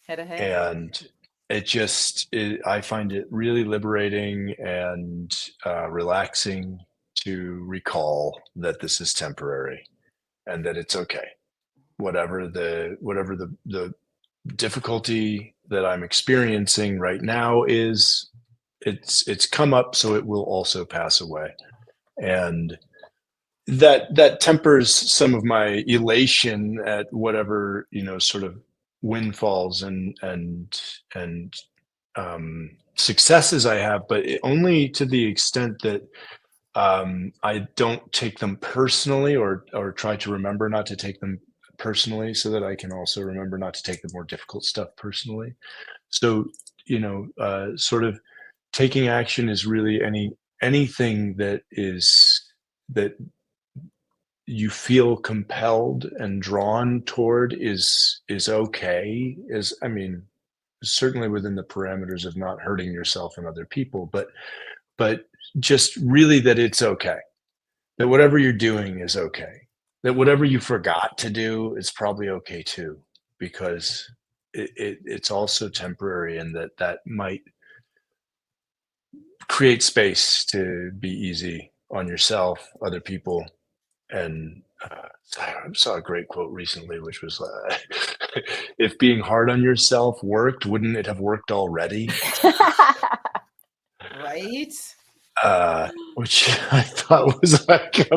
And I find it really liberating and relaxing to recall that this is temporary and that it's okay. Whatever the difficulty that I'm experiencing right now is, it's come up, so it will also pass away. And that tempers some of my elation at whatever, sort of windfalls and successes I have, but only to the extent that I don't take them personally, or try to remember not to take them personally, so that I can also remember not to take the more difficult stuff personally. So, sort of taking action is really anything that you feel compelled and drawn toward is okay. Certainly within the parameters of not hurting yourself and other people, but just really that it's okay, that whatever you're doing is okay, that whatever you forgot to do is probably okay too, because it's also temporary, and that might create space to be easy on yourself, other people. And I saw a great quote recently, which was, if being hard on yourself worked, wouldn't it have worked already? Right? Which I thought was like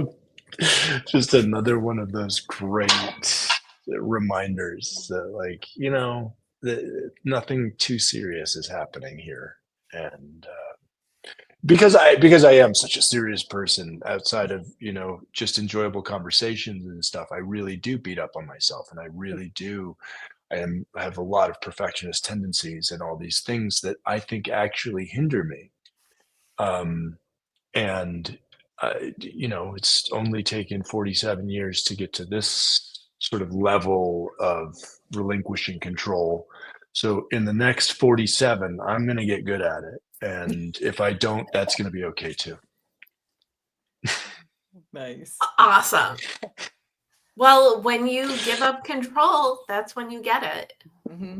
just another one of those great reminders that, like, that nothing too serious is happening here. And because I am such a serious person, outside of just enjoyable conversations and stuff, I really do beat up on myself, and I really do. I have a lot of perfectionist tendencies and all these things that I think actually hinder me. And it's only taken 47 years to get to this sort of level of relinquishing control. So in the next 47, I'm going to get good at it. And if I don't, that's going to be okay too. Nice. Awesome. Well, when you give up control, that's when you get it. Mm-hmm.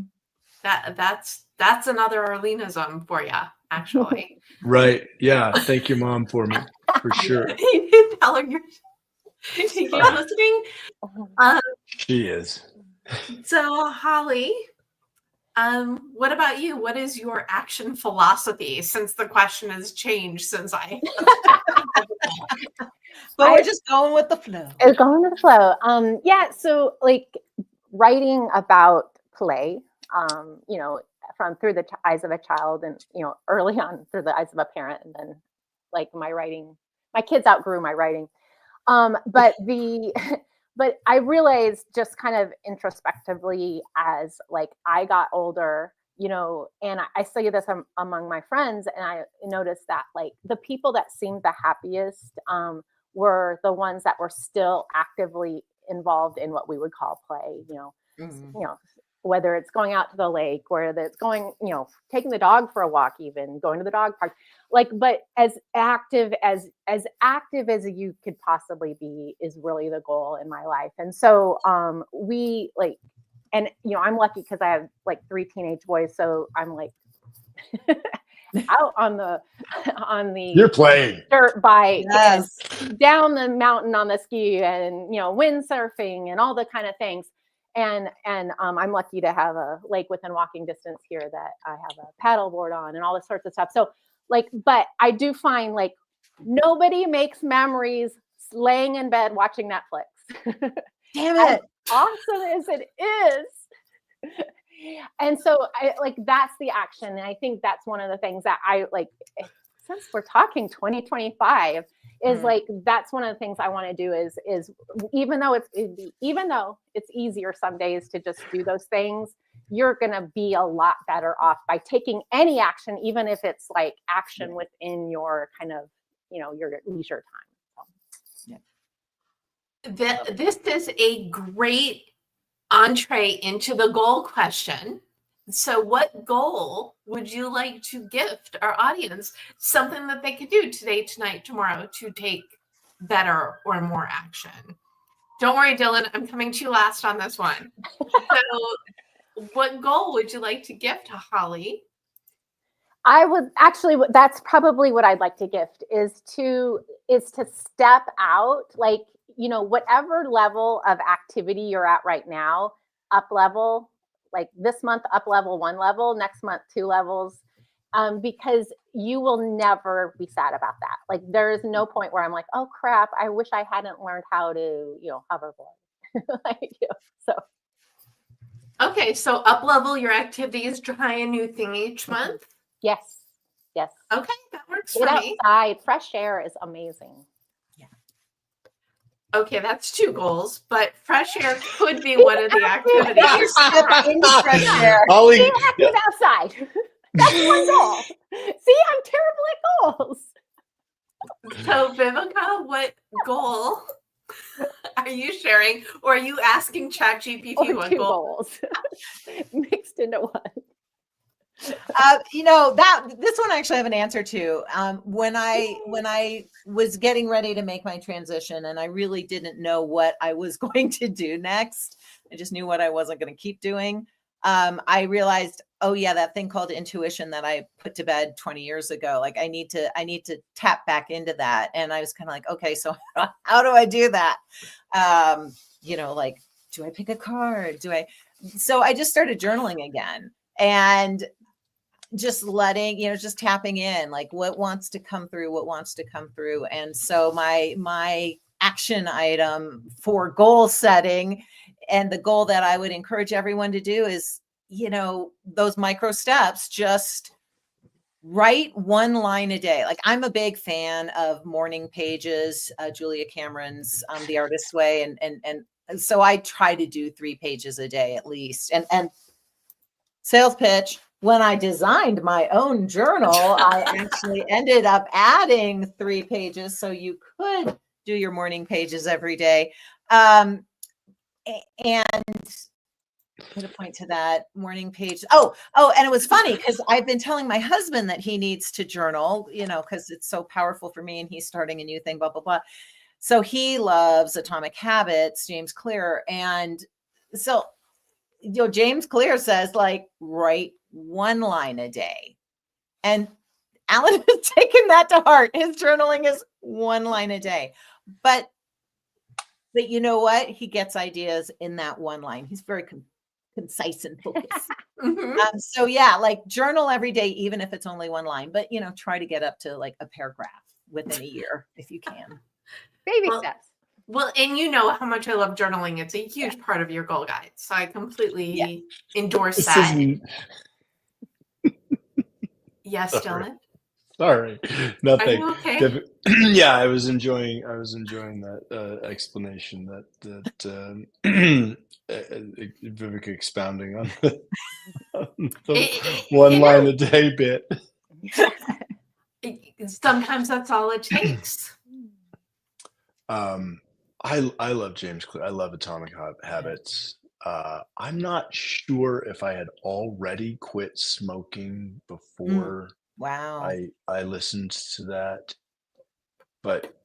That's another Arlenism for you, actually. Right. Yeah. Thank your mom for me, for sure. You tell her you're listening. She is. So, Holly, what about you? What is your action philosophy, since the question has changed since I But we're just going with the flow. Going with the flow. Yeah, so like writing about play, from through the eyes of a child, and early on through the eyes of a parent, and then like my writing, my kids outgrew my writing. But but I realized, just kind of introspectively, as like I got older, and I see this among my friends, and I noticed that like the people that seemed the happiest were the ones that were still actively involved in what we would call play. Whether it's going out to the lake, whether it's going, taking the dog for a walk, even going to the dog park, but as active as you could possibly be is really the goal in my life. And so we like, and I'm lucky because I have like 3 teenage boys, so I'm like out on the You're playing dirt bike, yes, and down the mountain on the ski, and windsurfing and all the kind of things. And I'm lucky to have a lake within walking distance here that I have a paddle board on and all this sorts of stuff. So but I do find like nobody makes memories laying in bed watching Netflix. damn As it. awesome as it is. And so that's the action. And I think that's one of the things that I like, since we're talking 2025, is like, that's one of the things I want to do is even though it's easier some days to just do those things, you're going to be a lot better off by taking any action, even if it's like action within your kind of, your leisure time. So. This is a great entree into the goal question. So what goal would you like to gift our audience? Something that they could do today, tonight, tomorrow to take better or more action. Don't worry, Dylan, I'm coming to you last on this one. So what goal would you like to gift to Holly? I would actually, that's probably what I'd like to gift is to step out, like, whatever level of activity you're at right now, up level, like this month, up level 1 level, next month, 2 levels, because you will never be sad about that. Like there is no point where I'm like, oh crap, I wish I hadn't learned how to, hoverboard. So. Okay, so up level your activities, try a new thing each month. Yes. Yes. Okay, that works Get for me. outside. Fresh air is amazing. Okay, that's 2 goals, but fresh air could be one of the activities. Step into fresh air. Ollie, Be active outside. That's one goal. See, I'm terrible at goals. So, Viveka, what goal are you sharing, or are you asking ChatGPT Or what 2 goal? goals mixed into one. This one I actually have an answer to. When I was getting ready to make my transition and I really didn't know what I was going to do next, I just knew what I wasn't going to keep doing. I realized, oh yeah, that thing called intuition that I put to bed 20 years ago. Like I need to tap back into that. And I was kind of like, okay, so how do I do that? Like, do I pick a card? So I just started journaling again. And just just tapping in, like what wants to come through. And so my action item for goal setting and the goal that I would encourage everyone to do is, those micro steps, just write 1 line a day. Like I'm a big fan of morning pages, Julia Cameron's The Artist's Way. And so I try to do 3 pages a day at least. And sales pitch, when I designed my own journal, I actually ended up adding 3 pages so you could do your morning pages every day. And put a point to that morning page. Oh, and it was funny because I've been telling my husband that he needs to journal, because it's so powerful for me and he's starting a new thing, blah, blah, blah. So he loves Atomic Habits, James Clear. And so, James Clear says, like, write 1 line a day. And Alan has taken that to heart. His journaling is 1 line a day. But you know what? He gets ideas in that 1 line. He's very concise and focused. So yeah, like journal every day, even if it's only 1 line, but try to get up to like a paragraph within a year if you can. Baby steps. Well, and you know how much I love journaling. It's a huge part of your goal guide. So I completely endorse that. Yes, Dylan. Sorry, nothing. Okay? Yeah, I was enjoying that explanation that Viveka expounding on the 1 line a day bit. Sometimes that's all it takes. I love James Clear. I love Atomic Habits. I'm not sure if I had already quit smoking before Wow. I listened to that, but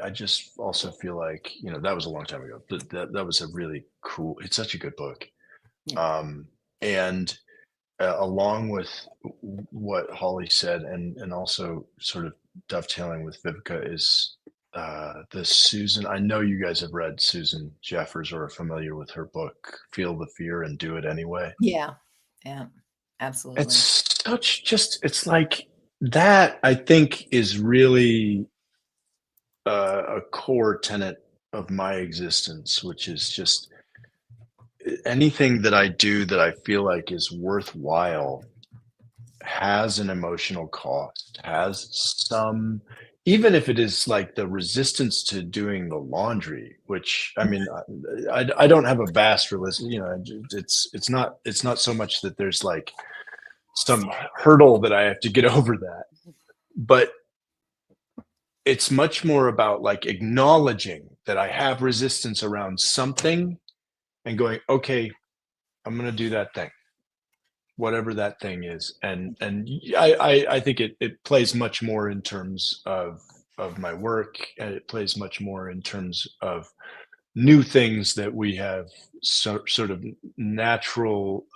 I just also feel like, that was a long time ago, but that was a really cool, it's such a good book. And along with what Holly said, and also sort of dovetailing with Viveka is the Susan. I know you guys have read Susan Jeffers or are familiar with her book, Feel the Fear and Do It Anyway. Yeah, absolutely. It's like that, I think, is really a core tenet of my existence, which is just anything that I do that I feel like is worthwhile has an emotional cost, has some, even if it is like the resistance to doing the laundry, which I mean, I don't have a vast list, it's not so much that there's like some hurdle that I have to get over that, but it's much more about like acknowledging that I have resistance around something and going, okay, I'm going to do that thing, whatever that thing is. And I think it plays much more in terms of my work, and it plays much more in terms of new things that we have sort of natural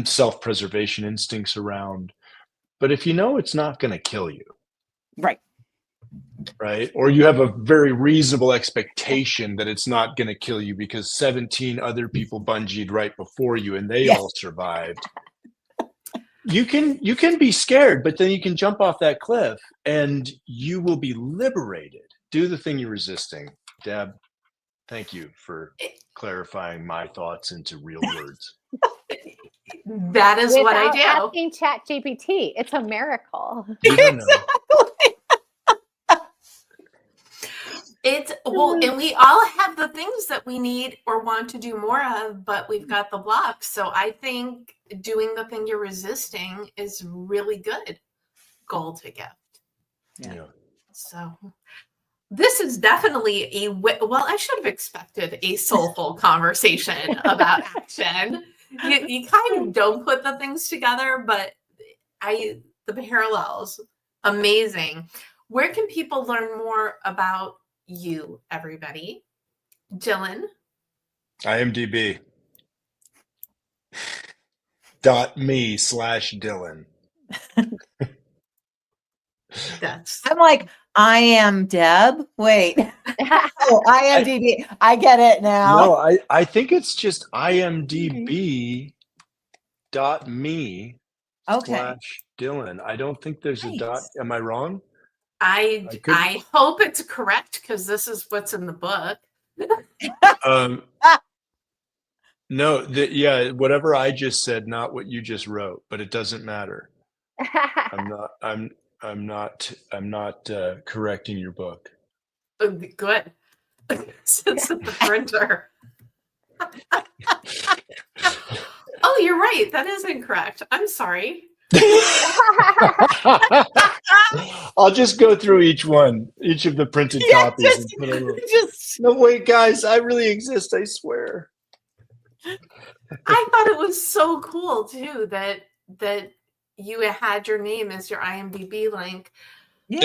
self-preservation instincts around. But if it's not going to kill you, right? Or you have a very reasonable expectation that it's not going to kill you because 17 other people bungeed right before you and they all survived. You can be scared, but then you can jump off that cliff and you will be liberated. Do the thing you're resisting. Deb, thank you for clarifying my thoughts into real words. That is what I Without do. asking ChatGPT. It's a miracle. You don't know. It's well, and we all have the things that we need or want to do more of, but we've got the blocks. So I think doing the thing you're resisting is really good goal to gift. Yeah. So this is definitely well, I should have expected a soulful conversation about action. You kind of don't put the things together, but the parallels, amazing. Where can people learn more about you, everybody? Dylan? IMDb.me/Dylan. I'm like, I am Deb. Wait. Oh, IMDb. I get it now. No, I think it's just IMDb.me Okay. /Dylan. I don't think there's a dot. Am I wrong? I hope it's correct because this is what's in the book. No, yeah, whatever I just said, not what you just wrote, but it doesn't matter. I'm not correcting your book. Good. Since the printer. Oh, you're right. That is incorrect. I'm sorry. I'll just go through each of the printed copies. No, wait, guys, I really exist, I swear. I thought it was so cool too that you had your name as your IMDb link. Yeah.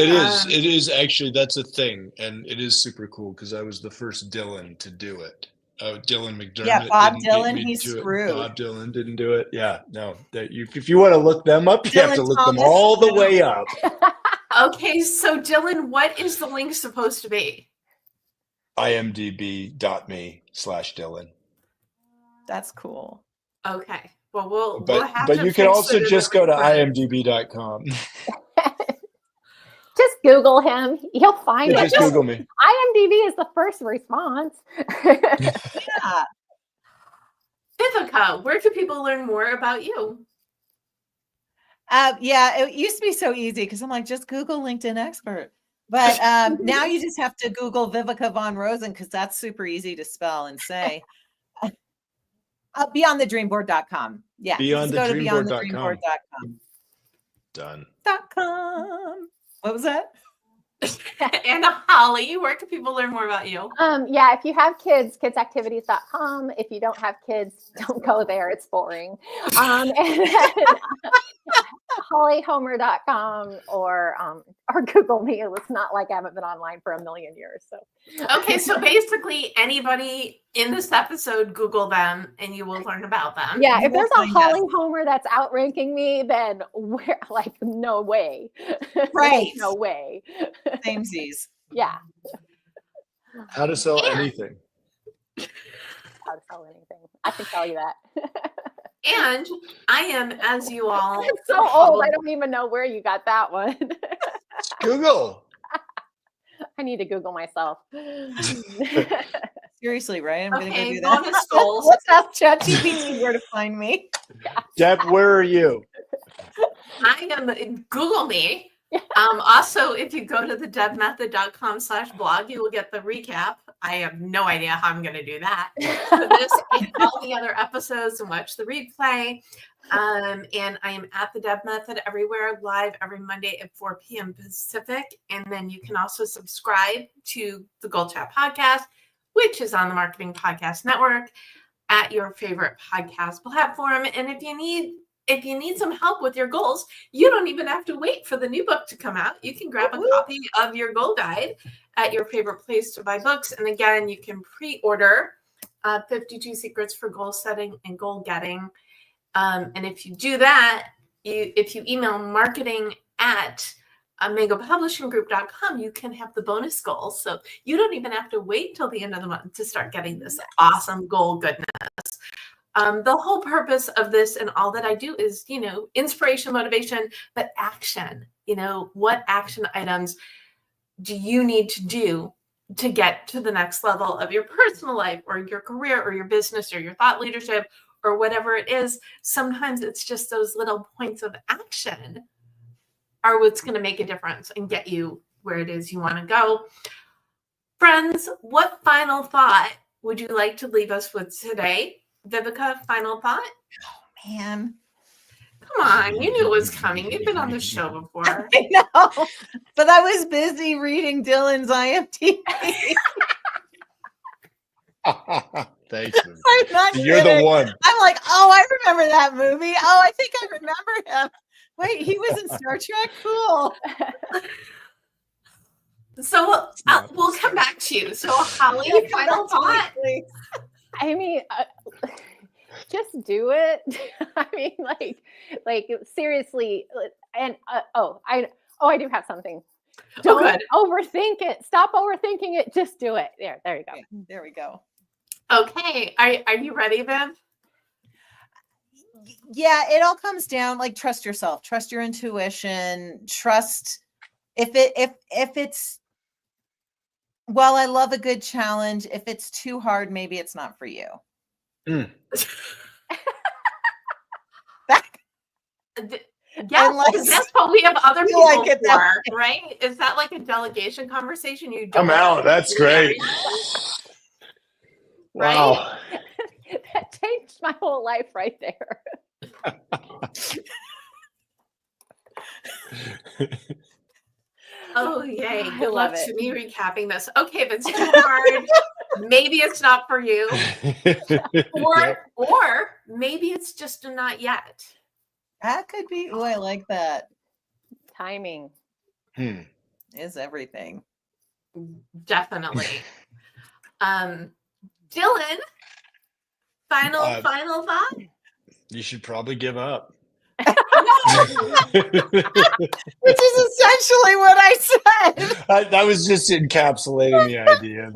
It is actually, that's a thing, and it is super cool because I was the first Dylan to do it. Dylan McDermott. Yeah, Bob didn't beat Dylan, me he's to it. screwed. Bob Dylan didn't do it. Yeah, no. If you want to look them up, you have Dylan to look them Thomas, all the way up. Okay, so Dylan, what is the link supposed to be? IMDb.me/Dylan. That's cool. Okay. Well, we'll have but to you can fix also it in just the go to reprint. imdb.com. Just Google him. You'll find it. Just Google me. IMDb is the first response. Yeah. Viveka, where can people learn more about you? Yeah, it used to be so easy because I'm like, just Google LinkedIn expert. But now you just have to Google Viveka von Rosen because that's super easy to spell and say. Beyondthedreamboard.com. Yeah. Just go to beyondthedreamboard.com. Done. .com. What was that? And Holly, where can people learn more about you? Yeah, if you have kids, kidsactivities.com. If you don't have kids, don't go there. It's boring. And then hollyhomer.com or Google me. It's not like I haven't been online for a million years. So Okay, so basically anybody in this episode, Google them and you will learn about them. yeah, You if will there's a find Holly us. Homer that's outranking me, then we're like, no way. Right. No way. Samesies. Yeah. How to sell anything. How to sell anything. I can tell you that. And I am, as you all. I'm so old. I don't even know where you got that one. Google. I need to Google myself. Seriously, right? I'm gonna go Okay, do that. bonus goals. Let's ask ChatGPT where to find me. Deb, where are you? I am Google me. Also, if you go to the debmethod.com/blog, you will get the recap. I have no idea how I'm going to do that. For this and all the other episodes and watch the replay. And I am at the Deb Method everywhere, live every Monday at 4 p.m. Pacific. And then you can also subscribe to the GoalChat podcast, which is on the Marketing Podcast Network at your favorite podcast platform. And if you need some help with your goals, you don't even have to wait for the new book to come out. You can grab a copy of your goal guide at your favorite place to buy books. And again, you can pre-order 52 Secrets for Goal Setting and Goal Getting. And if you do that, if you email marketing@mangopublishinggroup.com, you can have the bonus goals. So you don't even have to wait till the end of the month to start getting this awesome goal goodness. The whole purpose of this and all that I do is, inspiration, motivation, but action. What action items do you need to do to get to the next level of your personal life or your career or your business or your thought leadership or whatever it is, sometimes it's just those little points of action are what's going to make a difference and get you where it is you want to go. Friends, what final thought would you like to leave us with today? Viveka, final thought? Oh, man. Come on, you knew it was coming. You've been on the show before. I know, but I was busy reading Dylan's IMDb. Thanks. I'm not You're the kidding. one. I'm like, oh, I remember that movie. Oh, I think I remember him. Wait, he was in Star Trek? Cool. So we'll come back to you. So Holly, final thought? I mean, just do it. I mean, like seriously. And I do have something. Don't overthink it. Stop overthinking it. Just do it. There you go. Okay, there we go. Okay, are you ready, Viv? Yeah, it all comes down, like, trust yourself, trust your intuition, trust if it's, well, I love a good challenge. If it's too hard, maybe it's not for you. Yeah, Unless that's what we have other people like it for, right? Is that like a delegation conversation? You don't I'm out. That's great. Right? Wow. That changed my whole life right there. Oh, yay. I Good love luck it. to me recapping this. Okay, if it's too hard, maybe it's not for you. Or maybe it's just a not yet. That could be. Oh, I like that. Timing Is everything. Definitely. Dylan, final thought? You should probably give up. Which is essentially what I said. That was just encapsulating the idea.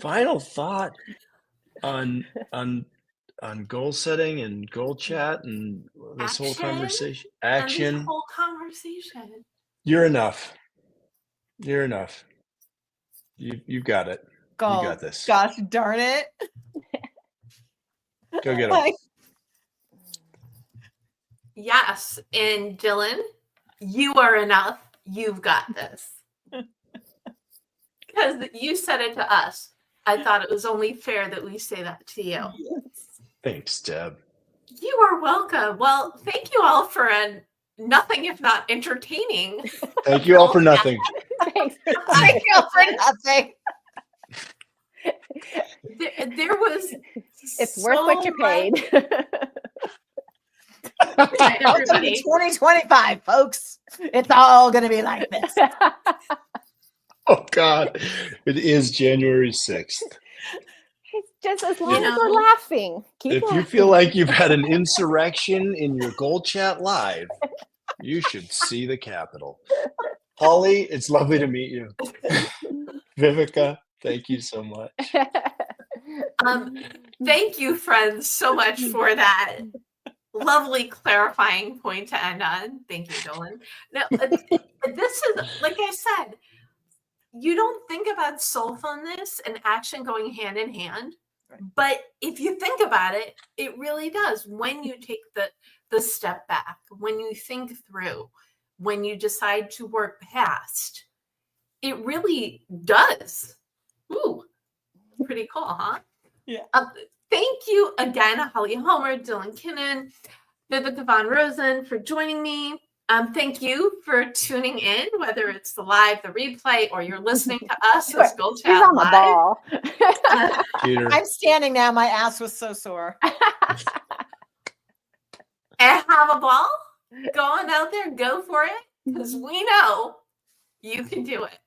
Final thought on goal setting and GoalChat and this whole conversation. And this whole conversation. You're enough. You're enough. You got it. You got this. Gosh darn it. Go get them. Yes. And Dylan, you are enough. You've got this. Because you said it to us. I thought it was only fair that we say that to you. Yes. Thanks, Deb. You are welcome. Well, thank you all for nothing if not entertaining. Thank you all for nothing. Thanks. Thank you for nothing. There was It's worth what you paid. Welcome to 2025, folks. It's all going to be like this. Oh, God. It is January 6th. It's just as long as we're laughing. Keep laughing. You feel like you've had an insurrection in your GoalChat live, you should see the Capitol. Holly, it's lovely to meet you. Viveka, thank you so much. Thank you, friends, so much for that lovely clarifying point to end on. Thank you, Dylan. Now, this is, like I said, you don't think about soulfulness and action going hand in hand, but if you think about it, it really does. When you take the step back, when you think through, when you decide to work past, it really does. Ooh, pretty cool, huh? Yeah. Thank you again, Holly Homer, Dylan Kenin, Viveka von Rosen for joining me. Thank you for tuning in, whether it's the live, the replay, or you're listening to us as GoalChat She's on the Live. ball. I'm standing now. My ass was so sore. And have a ball. Go on out there, go for it, because we know you can do it.